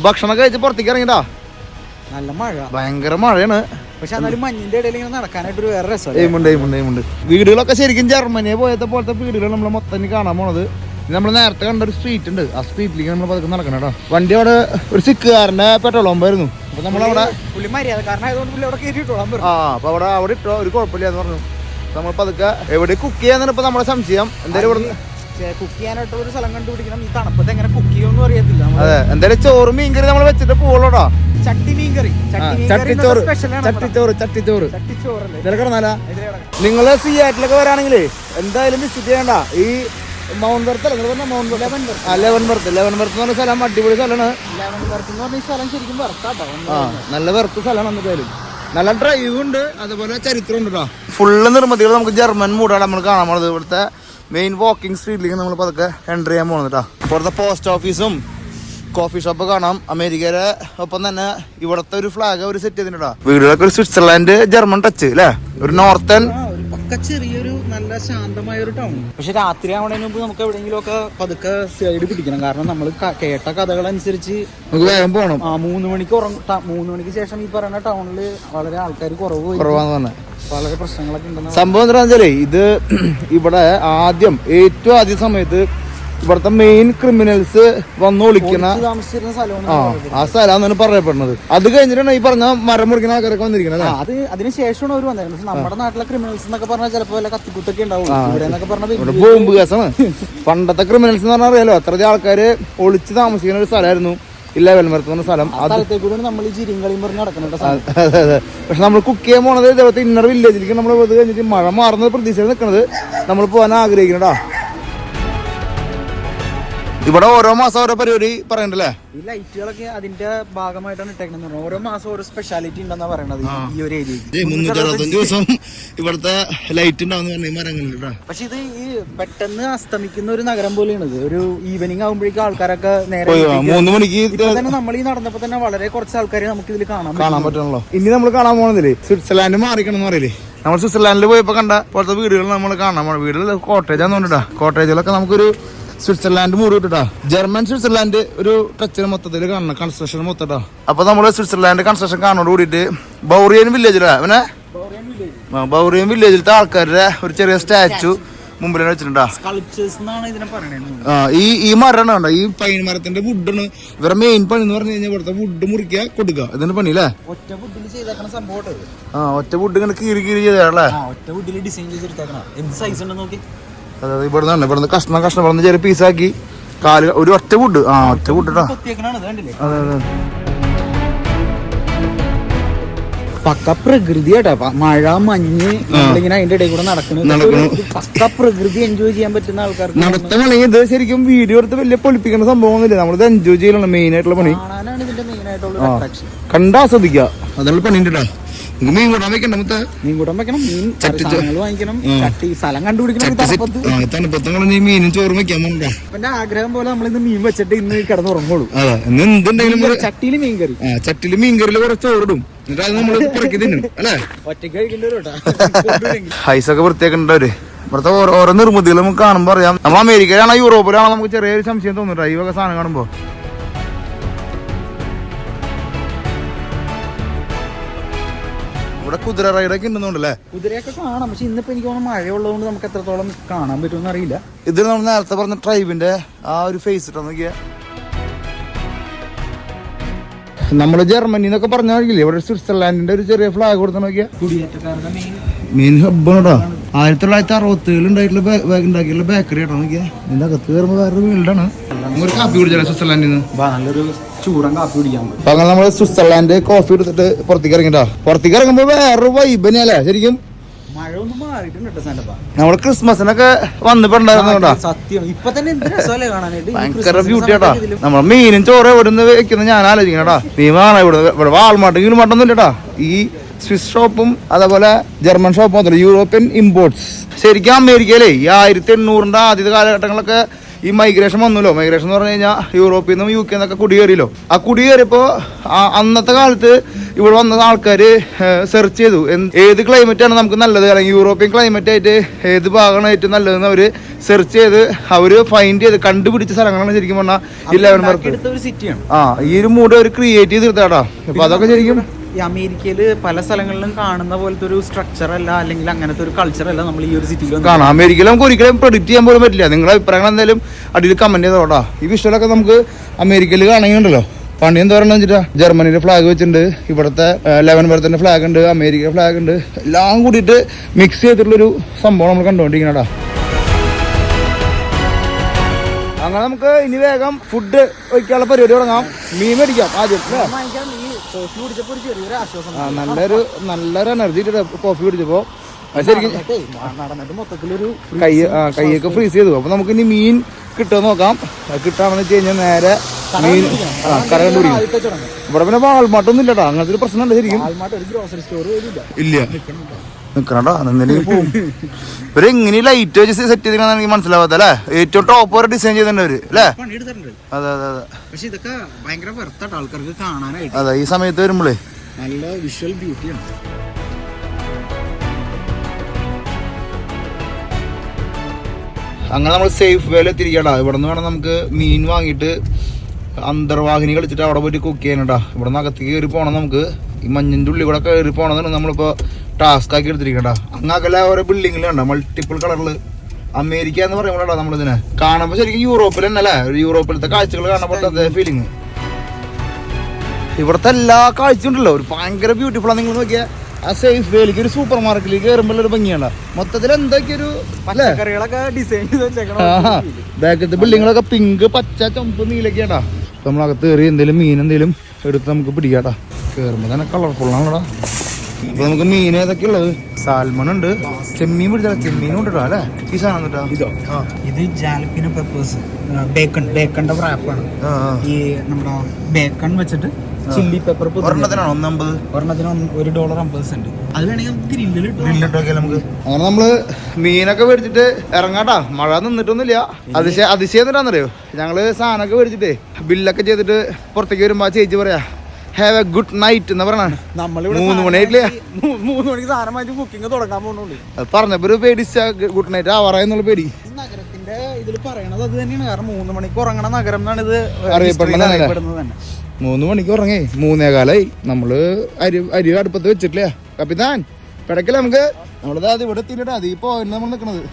ഭക്ഷണം കഴിച്ച് പുറത്തേക്ക് ഇറങ്ങിട്ടാ. നല്ല മഴ, ഭയങ്കര മഴയാണ്. പക്ഷെ എന്നാലും മഞ്ഞിന്റെ ഇടയിൽ ഇങ്ങനെ നടക്കാനായിട്ട് വേറെ രസം. എയിമുണ്ട്. വീടുകളൊക്കെ ശരിക്കും ജർമ്മനിയെ പോലത്തെ വീടുകൾ നമ്മൾ മൊത്തം കാണാൻ പോണത്. നമ്മൾ നേരത്തെ കണ്ട ഒരു സ്ട്രീറ്റ് ഉണ്ട്, ആ സ്ട്രീറ്റിലേക്ക് നമ്മൾ പതുക്കെ നടക്കണം കേട്ടോ. വണ്ടി അവിടെ ഒരു സിക്കുകാരന്റെ പെട്രോൾ പമ്പായിരുന്നു. അപ്പൊ നമ്മളവിടെ അപ്പൊ അവിടെ ഇട്ടോ, ഒരു കുഴപ്പമില്ല എന്ന് പറഞ്ഞു. നമ്മൾ പതുക്കെ എവിടെ കുക്ക് ചെയ്യാന്നാണ് ഇപ്പൊ നമ്മുടെ സംശയം. എന്തായാലും ഇവിടെ കുക്ക് ചെയ്യാനായിട്ട് ഒരു സ്ഥലം കണ്ടുപിടിക്കണം. ഈ തണുപ്പത്ത് എങ്ങനെ കുക്ക് ചെയ്യുമെന്ന് അറിയത്തില്ല. അതെ, എന്തായാലും ചോറ് മീൻകറി നമ്മൾ വെച്ചിട്ട് പോളോടാ. ചട്ടിച്ചോറ് നിങ്ങള് സിയാറ്റിലൊക്കെ വരാണെങ്കിലേ എന്തായാലും വിസിറ്റ് ചെയ്യണ്ട. ഈ മൗണ്ട് ബർത്ത് ലെവൻ ബർത്ത് എന്ന് പറഞ്ഞ സ്ഥലം അടിപൊളി സ്ഥലമാണ്. നല്ല വെറുത്ത സ്ഥലമാണ്. എന്തായാലും നല്ല ഡ്രൈവ് ഉണ്ട്, അതുപോലെ ചരിത്രം ഉണ്ട് കേട്ടോ. ഫുള്ള് നിർമ്മിതികൾ നമുക്ക് ജർമ്മൻ മൂടാണ് നമ്മൾ കാണാൻ പോണത്. ഇവിടുത്തെ മെയിൻ വാക്കിംഗ് സ്ട്രീറ്റിലേക്ക് നമ്മൾ പതുക്കെ എൻട്രി ചെയ്യാൻ പോകുന്നത് കേട്ടോ. ഇവിടുത്തെ പോസ്റ്റ് ഓഫീസും കോഫി ഷോപ്പ് കാണാം. അമേരിക്കയുടെ ഒപ്പം തന്നെ ഇവിടത്തെ ഒരു ഫ്ലാഗ് ഒരു സെറ്റ് ചെയ്തിട്ടുണ്ടോ. വീടുകളൊക്കെ ഒരു സ്വിറ്റ്സർലാൻഡ് ജർമ്മൻ ടച്ച് അല്ലേ, ഒരു നോർത്തേൺ. ചെറിയൊരു നല്ല ശാന്തമായ ഒരു ടൗൺ. പക്ഷെ രാത്രി ആവണതിന് മുമ്പ് നമുക്ക് എവിടെയെങ്കിലും ഒക്കെ പതുക്കെ സൈഡ് പിടിക്കണം. കാരണം നമ്മൾ കേട്ട കഥകൾ അനുസരിച്ച് നമുക്ക് വേഗം പോകണം. 3 മണിക്ക് 3 മണിക്ക് ശേഷം ഈ പറയുന്ന ടൗണില് വളരെ ആൾക്കാർ കുറവാന്ന് പറഞ്ഞത്. വളരെ പ്രശ്നങ്ങളൊക്കെ ഉണ്ടെന്ന്. സംഭവം എന്താ വെച്ചാലേ, ഇത് ഇവിടെ ഏറ്റവും ആദ്യ സമയത്ത് ഇവിടുത്തെ മെയിൻ ക്രിമിനൽസ് വന്ന് ഒളിക്കുന്ന ആ സ്ഥലമാണ് പറയപ്പെടുന്നത്. അത് കഴിഞ്ഞിട്ടാണ് ഈ പറഞ്ഞ മരം മുറിക്കുന്ന ആൾക്കാരൊക്കെ വന്നിരിക്കുന്നത്. അതിനുശേഷമാണ് അവർ വന്നത്. പക്ഷെ നമ്മുടെ നാട്ടിലെ ക്രിമിനൽസ് എന്നൊക്കെ പറഞ്ഞാൽ ചിലപ്പോൾ വല്ല കത്തിക്കുത്തൊക്കെ ഉണ്ടാവും. ഇവിടെ ബോംബ് കേസാണ്. പണ്ടത്തെ ക്രിമിനൽസ് എന്ന് പറഞ്ഞാൽ അറിയാലോ, അത്രയധികം ആൾക്കാര് ഒളിച്ച് താമസിക്കുന്ന ഒരു സ്ഥലമായിരുന്നു ഈ ലെവൻ ബർത്ത് എന്ന സ്ഥലം. നമ്മൾ ഈ ചിരിങ്കളിയും പറഞ്ഞ് നടക്കുന്നുണ്ട്. അതെ. പക്ഷെ നമ്മൾ കുക്ക് ചെയ്യാൻ പോണത് ഇതേപോലത്തെ ഇന്നർ വില്ലേജിലേക്ക് നമ്മൾ ഇത് കഴിഞ്ഞിട്ട് മഴ മാറുന്നത് പ്രതീക്ഷയിൽ നിൽക്കുന്നത് നമ്മൾ പോകാൻ ആഗ്രഹിക്കണടാ. ഇവിടെ ഓരോ മാസം ഓരോ പരിപാടി പറയണ്ടല്ലേ. ഈ ലൈറ്റുകളൊക്കെ അതിന്റെ ഭാഗമായിട്ടാണ് ഇട്ടേക്കുന്നത്. ഓരോ മാസം ഓരോ സ്പെഷ്യാലിറ്റി ഉണ്ടെന്നാ പറയണത് ഈ ഒരു ഏരിയയിൽ. 365 ദിവസം ഇവിടുത്തെ ലൈറ്റ് ഉണ്ടാവുന്ന മരങ്ങളിട്ടാ. പക്ഷെ ഇത് ഈ പെട്ടെന്ന് അസ്തമിക്കുന്ന ഒരു നഗരം പോലെയാണ് ഇത്. ഒരു ഈവനിങ് ആകുമ്പോഴേക്കും ആൾക്കാരൊക്കെ നേരെ 3 മണിക്ക് തന്നെ നമ്മൾ ഈ നടന്നപ്പോ തന്നെ വളരെ കുറച്ച് ആൾക്കാരെ നമുക്ക് ഇതിൽ കാണാൻ പറ്റണല്ലോ. ഇനി നമ്മൾ കാണാൻ പോകുന്നതില്ലേ സ്വിറ്റ്സർലാൻഡ് മാറിക്കണം എന്ന് പറയില്ലേ. നമ്മൾ സ്വിറ്റ്സർലാൻഡിൽ പോയപ്പോ കണ്ട പോലത്തെ വീടുകൾ നമ്മൾ കാണാൻ പോകണം. വീടുകൾ കോട്ടേജാന്ന് പറഞ്ഞിട്ടാ. കോട്ടേജുകളൊക്കെ നമുക്കൊരു സ്വിറ്റ്സർലാൻഡ് മൂട് കിട്ടാ. ജർമ്മൻ സ്വിറ്റ്സർലാൻഡ് ഒരു ടച്ചിന് മൊത്തത്തിൽ കാണണം. കൺസ്ട്രക്ഷൻ മൊത്തട്ടാ. അപ്പൊ നമ്മള് സ്വിറ്റ്സർലാൻഡ് കൺസ്ട്രക്ഷൻ കാണോട് കൂടിയിട്ട് ബൗറിയൻ വില്ലേജിലാ അവനെ ബൗറിയൻ വില്ലേജിലത്തെ ആൾക്കാരുടെ ഒരു ചെറിയ സ്റ്റാച്ചു മുമ്പിൽ വെച്ചിട്ടുണ്ടാ. ഈ മരമാണ് കണ്ട. ഈ പൈൻ മരത്തിന്റെ വുഡാണ് ഇവരുടെ മെയിൻ പണി എന്ന് പറഞ്ഞു കഴിഞ്ഞാൽ ഇവിടുത്തെ വുഡ് മുറിക്കുക കൊടുക്കുക. ഇതിന്റെ പണി അല്ലേ. ഒറ്റ വുഡിൽ ചെയ്തേക്കണ സംഭവം. ഒറ്റ വുഡ് ഇങ്ങനെ കീറി ചെയ്തല്ലേ. ഒറ്റ വുഡിൽ ഡിസൈൻ ചെയ്തെടുത്തേക്കണം. എന്ത് സൈസ് ഉണ്ടെന്ന് നോക്കി. അതായത് ഇവിടുന്ന് കഷ്ണം ഇവിടെ ചെറിയ പീസാക്കി കാല് ഒരു ഒറ്റ വുഡ്. ഒറ്റ വുഡ് ഇട്ടാ. അതെ അതെ പക്ക പ്രകൃതി ആട്ടാ. മഴ മഞ്ഞ് നമ്മളിങ്ങനെ അതിന്റെ ഇടയിൽ കൂടെ നടക്കുന്നത്. പക്ക പ്രകൃതി എൻജോയ് ചെയ്യാൻ പറ്റുന്ന ആൾക്കാർക്ക് നടത്തമാണെങ്കിൽ ഇത് ശരിക്കും വീഡിയോ എടുത്ത് വലിയ പൊളിപ്പിക്കുന്ന സംഭവമൊന്നുമില്ല. നമ്മളിത് എൻജോയ് ചെയ്യലാണ് മെയിൻ ആയിട്ടുള്ള പണി. കാണാനാണ് ഇതിന്റെ മെയിൻ ആയിട്ടുള്ള അട്രാക്ഷൻ. കണ്ടാസ്വദിക്കുക അതിനുള്ള പണി ഉണ്ട്. മീൻ കൂടാൻ വെക്കണ്ട. മീൻ കൂടാൻ വെക്കണം. മീൻ സാധനങ്ങൾ വാങ്ങിക്കണം. ചട്ടി സ്ഥലം കണ്ടുപിടിക്കണം. തണുപ്പത്തങ്ങൾ മീനും ചോറും വെക്കാൻ പോകണ്ട. എന്റെ ആഗ്രഹം പോലെ നമ്മളിന്ന് മീൻ വെച്ചിട്ട് ഇന്ന് കിടന്നുറങ്ങോളൂ. അതെ എന്തുണ്ടെങ്കിലും ചട്ടിയില് മീൻ കറി. ചട്ടിയില് മീൻ കറിയിൽ കുറച്ച് ചോറിടും. എന്നിട്ട് അത് നമ്മൾ പുറക്കി തിന്നും അല്ലേ. ഒറ്റയ്ക്ക് കഴിക്കേണ്ടി. ഹൈസൊക്കെ വൃത്തിയാക്കണ്ടവര്. ഇവിടുത്തെ ഓരോ നിർമ്മിതികൾ നമുക്ക് കാണുമ്പോ അറിയാം. നമ്മൾ അമേരിക്കയിലാണോ യൂറോപ്പിലാണോ നമുക്ക് ചെറിയൊരു സംശയം തോന്നുന്നുണ്ടോ ഈ വക സാധനം കാണുമ്പോ. ഇവിടെ കുതിര റൈഡൊക്കെ ഉണ്ടെന്നുണ്ടല്ലേ. കുതിരയൊക്കെ കാണാം. പക്ഷെ ഇന്നിപ്പോ എനിക്ക് തോന്നുന്നു മഴയുള്ളതുകൊണ്ട് നമുക്ക് എത്രത്തോളം കാണാൻ പറ്റുമെന്ന് അറിയില്ല. ഇത് നമ്മൾ നേരത്തെ പറഞ്ഞ ട്രൈബിന്റെ ആ ഒരു ഫേസ് ഇട്ടോ നോക്കിയാ. നമ്മള് ജർമ്മനി എന്നൊക്കെ പറഞ്ഞില്ലേ ഇവിടെ സ്വിറ്റ്സർലാൻഡിന്റെ ഒരു ചെറിയ ഫ്ലാഗ് കൊടുത്ത നോക്കിയാ. കുടിയേറ്റക്കാരുടെ മെയിൻ ഹബ്ബാണോട്ടോ. 1960 ഉണ്ടാക്കിയുള്ള ബേക്കറി കേട്ടോ നോക്കിയാ. ഇതിന്റെ അകത്ത് കയറുമ്പോ വേറൊരു വീടാണ്. ഒരു കാപ്പി കുടിച്ചാലേ സ്വിറ്റ്സർലാൻഡിൽ നിന്ന് നല്ലൊരു ചൂടൻ കാപ്പി കുടിക്കാൻ പറ്റും. അപ്പൊ അങ്ങനെ നമ്മള് സ്വിറ്റ്സർലാൻഡ് കോഫി എടുത്തിട്ട് പുറത്തേക്ക് ഇറങ്ങിട്ടാ. പുറത്തേക്ക് ഇറങ്ങുമ്പോ വേറൊരു വൈബ് തന്നെയല്ലേ ശരിക്കും. മഴ ഒന്നും മാറിയിട്ടുണ്ട്. നമ്മള് ക്രിസ്മസിനൊക്കെ വന്നിട്ടുണ്ടായിരുന്നു. സത്യം ഇപ്പൊ തന്നെ ഭയങ്കര ബ്യൂട്ടി ആട്ടാ. നമ്മളെ മീനും ചോറ് എവിടുന്ന് വെക്കുന്നത് ഞാൻ ആലോചിക്കണടാ. മീൻ വാങ്ങാൻ ഇവിടെ വാൾമാർട്ട് മട്ടൊന്നും ഇല്ലട്ടാ. ഈ സ്വിസ് ഷോപ്പും അതേപോലെ ജർമ്മൻ ഷോപ്പും മാത്രമല്ല യൂറോപ്യൻ ഇമ്പോർട്ട്സ്. ശരിക്കും അമേരിക്കയിലേ ഈ 1800 ആദ്യത്തെ കാലഘട്ടങ്ങളൊക്കെ ഈ മൈഗ്രേഷൻ വന്നല്ലോ. മൈഗ്രേഷൻ എന്ന് പറഞ്ഞു കഴിഞ്ഞാൽ യൂറോപ്പിൽ നിന്നും UK എന്നൊക്കെ കുടിയേറിയല്ലോ. ആ കുടിയേറിയപ്പോ അന്നത്തെ കാലത്ത് ഇവിടെ വന്ന ആൾക്കാര് സെർച്ച് ചെയ്തു ഏത് ക്ലൈമറ്റ് ആണ് നമുക്ക് നല്ലത്, അല്ലെങ്കിൽ യൂറോപ്യൻ ക്ലൈമറ്റ് ആയിട്ട് ഏത് ഭാഗമാണ് ഏറ്റവും നല്ലതെന്ന് അവര് സെർച്ച് ചെയ്ത് അവര് ഫൈൻഡ് ചെയ്ത് കണ്ടുപിടിച്ച സ്ഥലങ്ങളാണ് ശരിക്കും പറഞ്ഞാൽ 11 ഈ ഒരു മൂഡ് അവർ ക്രിയേറ്റ് ചെയ്തെടുത്താടാ. അപ്പൊ അതൊക്കെ ശരിക്കും ഈ അമേരിക്കയില് പല സ്ഥലങ്ങളിലും കാണുന്ന പോലത്തെ ഒരു സ്ട്രക്ചർ അല്ല, അല്ലെങ്കിൽ അങ്ങനത്തെ ഒരു കൾച്ചർ അല്ല നമ്മൾ ഈ ഒരു സിറ്റിയിൽ കാണാം. അമേരിക്കയിൽ നമുക്ക് ഒരിക്കലും പ്രെഡിക്റ്റ് ചെയ്യാൻ പോലും പറ്റില്ല. നിങ്ങളുടെ അഭിപ്രായങ്ങൾ എന്തായാലും അടിയിൽ കമന്റ് ചെയ്തോട്ടാ. ഈ വിഷ്വലൊക്കെ നമുക്ക് അമേരിക്കയിൽ കാണുന്നുണ്ടല്ലോ. പണി എന്താ പറയുക വെച്ചിട്ടാ, ജർമ്മനിയുടെ ഫ്ലാഗ് വെച്ചിട്ടുണ്ട്, ഇവിടുത്തെ 11 ബർത്തിന്റെ ഫ്ലാഗ് ഉണ്ട്, അമേരിക്കയുടെ ഫ്ലാഗ് ഉണ്ട്, എല്ലാം കൂടിയിട്ട് മിക്സ് ചെയ്തിട്ടുള്ളൊരു സംഭവം നമ്മൾ കണ്ടുകൊണ്ടിരിക്കണടാ. അങ്ങനെ നമുക്ക് ഇനി വേഗം ഫുഡ് വയ്ക്കാനുള്ള പരിപാടി തുടങ്ങാം. മീൻ മേടിക്കാം ആദ്യം. നല്ലൊരു എനർജി കോഫി കുടിച്ചപ്പോ ശരിക്കും കൈയൊക്കെ ഫ്രീസ് ചെയ്തു. അപ്പൊ നമുക്ക് ഇനി മീൻ കിട്ടുമെന്ന് നോക്കാം. കിട്ടാണെന്ന് വെച്ച് കഴിഞ്ഞാൽ നേരെ മീൻ കര കണ്ടുപിടിക്കും. ഇവിടെ പിന്നെ വാൾമാട്ടൊന്നും ഇല്ലട്ടാ. അങ്ങനത്തെ ഒരു പ്രശ്നമുണ്ട് ശരിക്കും. ഇല്ല നിക്കണോ എന്തെങ്കിലും പോവും. ഇവരെങ്ങനെ ലൈറ്റ് വെച്ച് സെറ്റ് ചെയ്തിട്ടാണ് എനിക്ക് മനസ്സിലാവാത്ത അല്ലേ. ഏറ്റവും ടോപ്പ് വരെ ഡിസൈൻ ചെയ്തിട്ടുണ്ട് അവര് അല്ലേ. അതെ അതെ അതെ. പക്ഷെ ഇതൊക്കെ ഭയങ്കര വെറുത്തായിട്ട് ആൾക്കാർക്ക് കാണാനായിട്ട്. അതെ ഈ സമയത്ത് വരുമ്പോഴേ നല്ല വിഷ്വൽ ബ്യൂട്ടിയാണ്. അങ്ങനെ നമ്മൾ സേഫ് വേല തിരികടാ. ഇവിടെ നിന്ന് വേണം നമുക്ക് മീൻ വാങ്ങിയിട്ട് അന്തർവാഹിനി കളിച്ചിട്ട് അവിടെ പോയിട്ട് കുക്ക് ചെയ്യാനട്ടാ. ഇവിടെ നിന്ന് അകത്തേക്ക് കയറി പോകണം. നമുക്ക് ഈ മഞ്ഞിൻ്റെ ഉള്ളിൽ കൂടെ കയറി പോകണമെന്നാണ് നമ്മളിപ്പോൾ ടാസ്ക് ആക്കി എടുത്തിരിക്കട്ടാ. അങ്ങാക്കല്ല ഓരോ ബിൽഡിങ്ങിലുണ്ടോ മൾട്ടിപ്പിൾ കളറില്. അമേരിക്ക എന്ന് പറയുമ്പോഴാണ് നമ്മളിതിനെ കാണുമ്പോൾ ശരിക്കും യൂറോപ്പിൽ തന്നെ അല്ലേ. യൂറോപ്പിലത്തെ കാഴ്ചകൾ കാണുമ്പോൾ അതേ ഫീലിങ്. ഇവിടുത്തെ എല്ലാ കാഴ്ചയും ഉണ്ടല്ലോ ഒരു ഭയങ്കര ബ്യൂട്ടിഫുൾ ആണ്. നിങ്ങൾ നോക്കിയാൽ ആ സേഫ് വേലിക്ക് ഒരു സൂപ്പർ മാർക്കറ്റിലേക്ക് കയറുമ്പോൾ ഒരു ഭംഗിയാണ്. മൊത്തത്തിൽ എന്തൊക്കെയൊരു ബാക്കത്തെ ബിൽഡിങ്ങളൊക്കെ പിങ്ക് പച്ച ചുമപ്പ് നീലൊക്കെയാടാ. നമ്മളകത്ത് കയറി എന്തെങ്കിലും മീൻ എന്തെങ്കിലും എടുത്ത് നമുക്ക് പിടിക്കാട്ടാ. കയറുമ്പോൾ തന്നെ കളർഫുള്ളാണടാ. അപ്പൊ നമുക്ക് മീൻ ഏതൊക്കെ ഉള്ളത്? സാൽമൺ ഉണ്ട്, ചെമ്മീൻ പിടിച്ചാൽ ചെമ്മീനും ഉണ്ട് കേട്ടോ അല്ലേ? ഈ സാധനം കേട്ടോ ഇതോ ഇത് ജാലപ്പിനോ പെപ്പേഴ്സ് ബേക്കന്റെ റാപ്പാണ്. ഈ നമ്മുടെ ബേക്കൺ വെച്ചിട്ട് ചില്ലി പെപ്പർ ഒരെണ്ണത്തിനാണോ $1.50? ഒരെണ്ണത്തിന് $1.50. അത് വേണമെങ്കിൽ ഗ്രില്ലിട്ടൊക്കെ നമുക്ക്. അങ്ങനെ നമ്മള് മീനൊക്കെ മേടിച്ചിട്ട് ഇറങ്ങാട്ടാ. മഴ നിന്നിട്ടൊന്നുമില്ല. അതിശയം എന്താണെന്നറിയോ, ഞങ്ങള് സാധനമൊക്കെ മേടിച്ചിട്ടേ ബില്ലൊക്കെ ചെയ്തിട്ട് പുറത്തേക്ക് വരുമ്പോ ചേച്ചി പറയാ ഹാവ് എ ഗുഡ് നൈറ്റ് എന്ന് പറയണ. 3 മണിയായിട്ടില്ലേ? 3 മണിക്ക് സാധനം വാങ്ങിച്ച് ബുക്കിംഗ് തുടങ്ങാൻ പോകുന്നുള്ളൂ. അത് പറഞ്ഞപ്പോ ഒരു പേടിച്ച ഗുഡ് നൈറ്റ് ആവാറായെന്നുള്ള പേടി. നഗരത്തിന്റെ ഇതിൽ പറയണത് അത് തന്നെയാണ്. കാരണം 3 മണിക്ക് ഉറങ്ങണ നഗരം എന്നാണ് ഇത് അറിയപ്പെടുന്നത് തന്നെ. 3 മണിക്ക് ഉറങ്ങി 3:15 നമ്മള് അരി അടുപ്പത്ത് വെച്ചിട്ടില്ലേ കപ്പിത്താൻ പിടക്കല്ലേ നമുക്ക്. നമ്മളിത് അത് ഇവിടെ എത്തിയിട്ടാ അത് ഇപ്പൊ നമ്മൾ നിക്കണത്.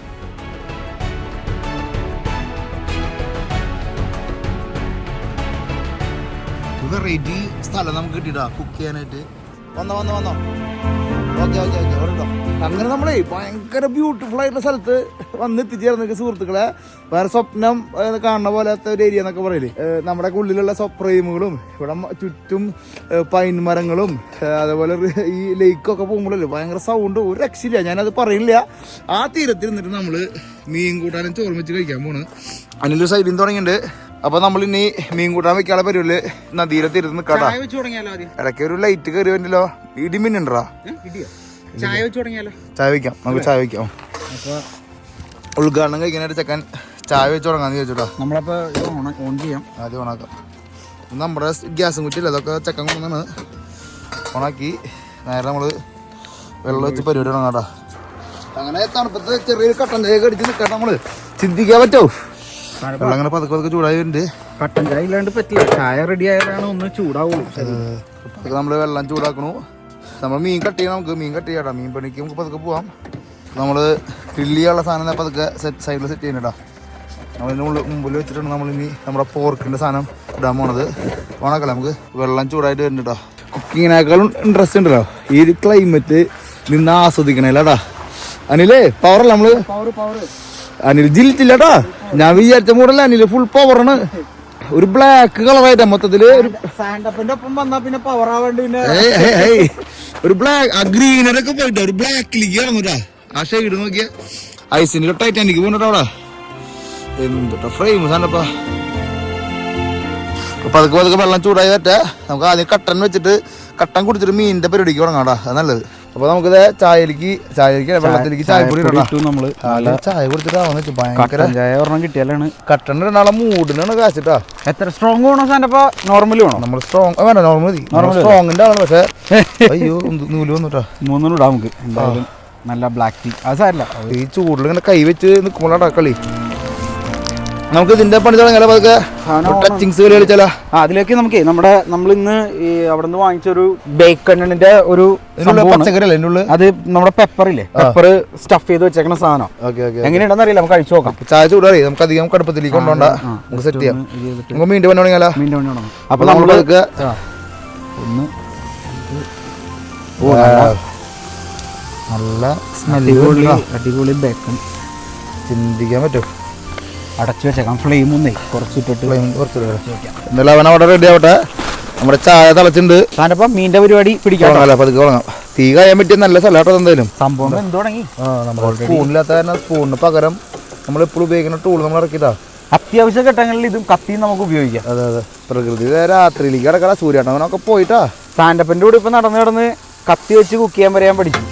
വെറൈറ്റി സ്ഥലം നമുക്ക് കിട്ടിട്ടാ കുക്ക് ചെയ്യാനായിട്ട്. വന്നോ ഓക്കെ ഓരോ. അങ്ങനെ നമ്മളെ ഭയങ്കര ബ്യൂട്ടിഫുൾ ആയിട്ടുള്ള സ്ഥലത്ത് വന്ന് എത്തിച്ചേർന്ന സുഹൃത്തുക്കളെ. വേറെ സ്വപ്നം കാണുന്ന പോലത്തെ ഒരു ഏരിയ എന്നൊക്കെ പറയില്ലേ. നമ്മുടെ ഉള്ളിലുള്ള ഫ്രെയിമുകളും ഇവിടെ ചുറ്റും പൈൻ മരങ്ങളും അതേപോലെ ഈ ലേക്കൊക്കെ പോകുമ്പോഴല്ലേ ഭയങ്കര സൗണ്ട് ഒരു രക്ഷയില്ല. ഞാനത് പറയില്ല. ആ തീരത്തിരുന്നിട്ട് നമ്മള് മീൻ കൂട്ടാനും ചോറും വെച്ച് കഴിക്കാൻ പോണ്. അതിനൊരു സൈഡിൽ നിന്ന് തുടങ്ങിയിട്ടുണ്ട്. അപ്പൊ നമ്മൾ ഇനി മീൻ കൂട്ടാൻ വെക്കാനുള്ള പരിപാടിയില് നദിയിലെ തീരത്ത് നിൽക്കാട്ടാ. ഇടയ്ക്ക് ഒരു ലൈറ്റ് കയറി വന്നല്ലോ. ഇടിമിന്നുണ്ടാ? ചായ വെക്കാം. നമുക്ക് ചായ വെക്കാം. ഉദ്ഘാടനം കഴിക്കാനായിട്ട് ചെക്കൻ ചായ വെച്ച് തുടങ്ങാന്ന് ചോദിച്ചോട്ടാ. നമ്മളപ്പോ ഓൺ ചെയ്യാം. ആദ്യം ഓണാക്കാം. നമ്മുടെ ഗ്യാസും കുറ്റില്ല, അതൊക്കെ ചെക്കൻ കൊണ്ടാണ്. ഓണാക്കി നേരെ നമ്മള് വെള്ളം വെച്ച് പരിപാടി തുടങ്ങാട്ടാ. അങ്ങനെ തണുപ്പത്ത് ചെറിയൊരു കട്ടൻ ചായ അടിച്ച് നിൽക്കട്ടെ. നമ്മള് ചിന്തിക്കാൻ പറ്റോ? വെള്ളം അങ്ങനെ പതുക്കെ ചൂടായി വരുന്നുണ്ട്. കട്ടൻ ചായ ഇല്ലാണ്ട് പറ്റില്ല. ചായ റെഡി ആയാലാണ് ഒന്ന് ചൂടാവുള്ളൂ. നമ്മള് വെള്ളം ചൂടാക്കണു. നമ്മൾ മീൻ കട്ട് ചെയ്യണം. നമുക്ക് മീൻ കട്ട് ചെയ്യാം. മീൻ പണിക്ക് നമുക്ക് പതുക്കെ പോവാം. നമ്മള് ഗ്രില്ല് ചെയ്യാനുള്ള സാധനം പതുക്കെ സൈഡിൽ സെറ്റ് ചെയ്യുന്നുണ്ടാ. നമ്മളിതിന് മുമ്പിൽ വെച്ചിട്ടുണ്ട് നമ്മളിനി നമ്മുടെ പോർക്കിന്റെ സാധനം ഇടാൻ പോണത്. ഓണാക്കല്ലേ നമുക്ക്. വെള്ളം ചൂടായിട്ട് വരുന്നുണ്ടോ. കുക്കിങ്ങിനേക്കാളും ഇൻട്രസ്റ്റ് ഉണ്ടല്ലോ ഈ ക്ലൈമറ്റ് നിന്ന് ആസ്വദിക്കണേലാടാ. അനിലേ പവറല്ല നമ്മള്. അനിൽ ജില്ലിച്ചില്ലട്ടാ. ഞാൻ വിചാരിച്ച മൂടല്ല, അനില് ഫുൾ പവറാണ്. ഒരു ബ്ലാക്ക് കളറായിട്ടാ മൊത്തത്തില്. ഒപ്പം വന്നാ പിന്നെ പവർ ആവേണ്ടി. ഒരു ബ്ലാക്ക് ആ ഗ്രീനറൊക്കെ പോയിട്ട് ഒരു ബ്ലാക്കിലേക്ക് ഇറങ്ങൂട്ടാ. ആ ഷെയ്ഡ് നോക്കിയ ഐസിന്റെ ടൈറ്റാനിക്ക് പോകണ്ടോ അവിടെ. എന്തുട്ടാ ഫ്രെയിം സാധനപ്പാ. പതുക്കെ വെള്ളം ചൂടായി വരട്ടെ. നമുക്ക് ആദ്യം കട്ടൻ വെച്ചിട്ട് കട്ടൻ കുടിച്ചിട്ട് മീനിന്റെ പരിപാടിക്ക് തുടങ്ങാടാ. അത് നല്ലത്. അപ്പൊ നമുക്കിത് ചായയിലേക്ക് വെള്ളത്തിലേക്ക് ചായപ്പൊടി നമ്മള് ചായ കുടിച്ചിട്ട് ഭയങ്കര ചായ ഒരെണ്ണം കിട്ടിയാലാണ്. കട്ടൻ ഇടാനുള്ള മൂടിനാണ് കാശിട്ടാ. എത്ര സ്ട്രോങ് വേണോ സാധനപ്പ? നോർമൽ വേണം. നമ്മൾ സ്ട്രോങ് വേണ്ട, നോർമൽ മതി. സ്ട്രോങ്ങിന്റെ ആണ്. പക്ഷെ അയ്യോ നൂല് വന്നിട്ടാ. 3 ഇടാം നമുക്ക്. എന്തായാലും നല്ല ബ്ലാക്ക് ടീ. അത് സാരില്ല. ഈ ചൂടിൽ ഇങ്ങനെ കൈ വെച്ച് നിൽക്കുമ്പോഴാണ് കളി. നമുക്ക് ഇതിന്റെ പണി തുടങ്ങിയാലോ പതുക്കെ. ടച്ചിങ്സ് കളി കളിച്ചാലോ. അതിലേക്ക് നമുക്ക് നമ്മളിന്ന് ഈ അവിടെ നിന്ന് വാങ്ങിച്ചൊരു ബേക്കണിന്റെ ഒരു പച്ചക്കറി അല്ലേ അതിൻ്റെ ഉള്ളിൽ. അത് നമ്മുടെ പെപ്പർ ഇല്ലേ, പെപ്പർ സ്റ്റഫ് ചെയ്ത് വെച്ചേക്കുന്ന സാധനം. എങ്ങനെയുണ്ടെന്ന് അറിയില്ല, നമുക്ക് കഴിച്ചു നോക്കാം. ചായ ചൂടാറി നമുക്ക് അധികം കടുപ്പത്തിലേക്ക് കൊണ്ടോണ്ട. നമുക്ക് സെറ്റ് ചെയ്യാം. നമുക്ക് മീൻ്റെ പണി തുടങ്ങിയാലോ. മീൻ്റെ പണി തുടങ്ങാം. അപ്പൊ നമ്മൾ ഒന്ന് നല്ല അടിപൊളി ബേക്കൺ ചിന്തിക്കാൻ പറ്റും. അടച്ചു വെച്ചേക്കാം. ഫ്ലെയിം ഒന്നേ കുറച്ചിട്ടിട്ട് എന്നാലും അവൻ അവിടെ റെഡി ആവട്ടെ. നമ്മുടെ ചായ തിളച്ചിട്ടുണ്ട്. സാധനം മീൻ്റെ പരിപാടി പിടിക്കാം. പതുക്കെ തുടങ്ങാം. തീ കായാൻ പറ്റിയ നല്ല സ്ഥലമാട്ടോ എന്തായാലും. സംഭവം എന്ത് തുടങ്ങി. നമ്മൾ സ്പൂണില്ലാത്ത കാരണം സ്പൂണിന് പകരം നമ്മൾ എപ്പോഴും ഉപയോഗിക്കുന്ന ടൂൾ നമ്മൾ ഇറക്കിയതാ. അത്യാവശ്യ ഘട്ടങ്ങളിൽ ഇതും കത്തിയും നമുക്ക് ഉപയോഗിക്കാം. അതെ. പ്രകൃതി രാത്രിയിലേക്ക് കിടക്കട സൂര്യാട്ടവനൊക്കെ പോയിട്ടാ. സ്റ്റാൻഡപ്പിന്റെ കൂടെ ഇപ്പൊ നടന്ന് കത്തി വെച്ച് കുക്ക് ചെയ്യാൻ പറയാൻ പഠിച്ചു.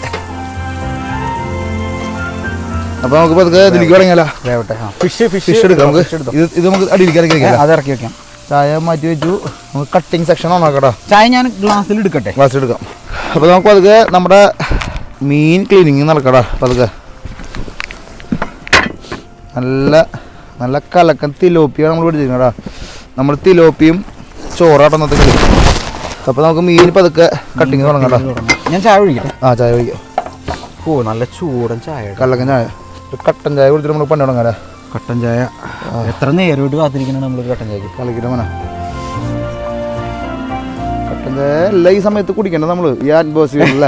അപ്പൊ നമുക്ക് പതുക്കെ ഇതിലേക്ക് തുടങ്ങിയാലോ. ഫിഷ് എടുക്കാം. ഇത് നമുക്ക് അടിയിലേക്ക് അത് ഇറക്കി വെക്കാം. ചായ മാറ്റി വെച്ചു. നമുക്ക് കട്ടിങ് സെക്ഷൻ ഓണാക്കട്ടോ. ചായ ഞാൻ ഗ്ലാസ്സിൽ എടുക്കട്ടെ. ഗ്ലാസ്സിൽ എടുക്കാം. അപ്പൊ നമുക്ക് പതുക്കെ നമ്മുടെ മീൻ ക്ലീനിങ് നടക്കടാ. പതുക്കെ നല്ല കലക്കൻ തിലോപ്പിയാണ് നമ്മൾ പിടിച്ചിരിക്കണടാ. നമ്മൾ തിലോപ്പിയും ചോറാട്ടം കളി. അപ്പൊ നമുക്ക് മീൻ പതുക്കെ കട്ടിങ് തുടങ്ങാം. ഞാൻ ചായ ഒഴിക്കട്ടെ. ചായ ഒഴിക്കാം. ഓ നല്ല ചൂടൻ ചായ, കള്ളക്കൻ ചായ. കട്ടൻ ചായ കുടിച്ചിട്ട് നമ്മൾ പണി തുടങ്ങാം. കട്ടൻ ചായ എത്ര നേരമായിട്ട് കാത്തിരിക്കണം നമ്മളൊരു കട്ടൻ ചായക്ക്. കളിക്കട്ടെ മോനെ. കട്ടൻ ചായ അല്ല ഈ സമയത്ത് കുടിക്കണ്ട നമ്മള്. ഈ അറ്റ്മോസ്ഫിയറിലെ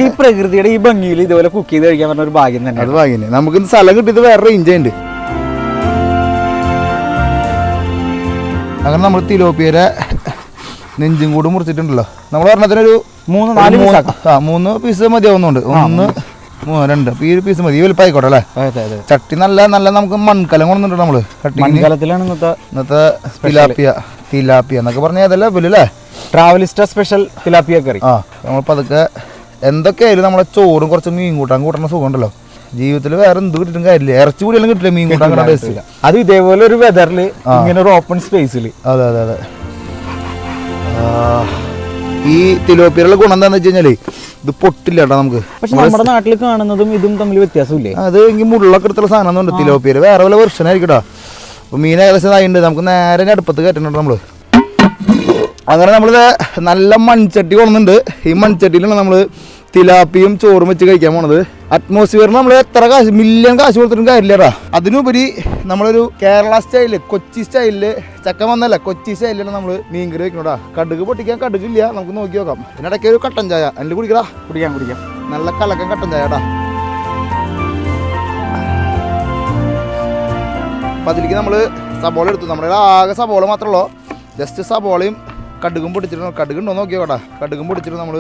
ഈ പ്രകൃതിയുടെ ഈ ഭംഗിയിൽ ഇതുപോലെ കുക്ക് ചെയ്ത് കഴിക്കാൻ പറഞ്ഞ ഒരു ഭാഗ്യം തന്നെ. അത് ഭാഗ്യം. നമുക്ക് സ്ഥലം കിട്ടിയത് വേറെ റേഞ്ച് ഉണ്ട്. അങ്ങനെ നമ്മൾ തിലോപ്പിയുടെ നെഞ്ചും കൂട് മുറിച്ചിട്ടുണ്ടല്ലോ. നമ്മൾ പറഞ്ഞതിനൊരു മൂന്ന് പീസ് മതിയാവുന്നുണ്ട്. 1 3 2 ഈ ഒരു പീസ് മതി. ഈ വലുപ്പായിക്കോട്ടെ അല്ലേ? ചട്ടി നല്ല നമുക്ക് മൺകലം കൊണ്ടുണ്ട് നമ്മള്. മൺകലത്തിലാണ് ഇന്നത്തെ തിലാപ്പിയ എന്നൊക്കെ പറഞ്ഞ ഏതല്ല അല്ലേ? ട്രാവലിസ്റ്റ സ്പെഷ്യൽ തിലാപ്പിയ കറി. നമ്മളിപ്പോ അതൊക്കെ എന്തൊക്കെയായാലും നമ്മളെ ചോറും കുറച്ച് മീൻ കൂട്ടുന്ന സുഖം ഉണ്ടല്ലോ. ജീവിതത്തിൽ വേറെ എന്ത് കിട്ടിയിട്ടും കാര്യമില്ല. ഇറച്ചി കൂടിയെല്ലാം കിട്ടില്ല മീൻ കൂട്ടാൻ ടേസ്റ്റ്. അത് ഇതേപോലെ ഒരു വെതറിൽ ഇങ്ങനെ ഒരു ഓപ്പൺ സ്പേസിൽ. അതെ ഈ തിലോപ്പിയുടെ ഗുണം എന്താന്ന് വെച്ച് കഴിഞ്ഞാല് ഇത് പൊട്ടില്ല കേട്ടോ നമുക്ക്. പക്ഷെ നമ്മുടെ നാട്ടിൽ കാണുന്നതും ഇതും തമ്മിൽ വ്യത്യാസമില്ലേ? അത് എനിക്ക് മുള്ളൊക്കെ എടുത്തുള്ള സാധനം ഉണ്ട്. തിലോപ്പിയ വേറെ വല്ല വെർഷൻ ആയിരിക്കട്ടോ. അപ്പൊ മീൻ ഏകദേശം ആയിട്ടുണ്ട്. നമുക്ക് നേരെ അടുപ്പത്ത് കയറ്റുന്നുണ്ട് നമ്മള്. അങ്ങനെ നമ്മളിത് നല്ല മൺചട്ടി കൊണ്ടുണ്ട്. ഈ മൺചട്ടിയിലാണ് നമ്മള് തിലാപ്പിയും ചോറും വെച്ച് കഴിക്കാൻ പോണത്. അറ്റ്മോസ്ഫിയറിന് നമ്മൾ എത്ര മില്യൺ കാശ് കൊടുത്തിട്ടും കാര്യമില്ലടാ. അതിനുപരി നമ്മളൊരു കേരള സ്റ്റൈലില് കൊച്ചി സ്റ്റൈലില് ചക്ക വന്നല്ല കൊച്ചി സ്റ്റൈലിലാണ് നമ്മൾ മീൻകറി വെക്കണോടാ. കടുക് പൊട്ടിക്കാൻ കടുകില്ല, നമുക്ക് നോക്കി നോക്കാം. പിന്നെ ഇടയ്ക്ക് ഒരു കട്ടൻ ചായ അതിൽ കുടിക്കാം. നല്ല കലക്കൻ കട്ടൻ ചായടാ. അപ്പം അതിലേക്ക് നമ്മൾ സബോള എടുത്തു. നമ്മുടെ ആകെ സബോള മാത്രമല്ലോ. ജസ്റ്റ് സബോളയും കടുകും പൊടിച്ചിട്ട് കടുകുണ്ടോ നോക്കിയോട്ടാ. കടുകും പൊടിച്ചിട്ട് നമ്മൾ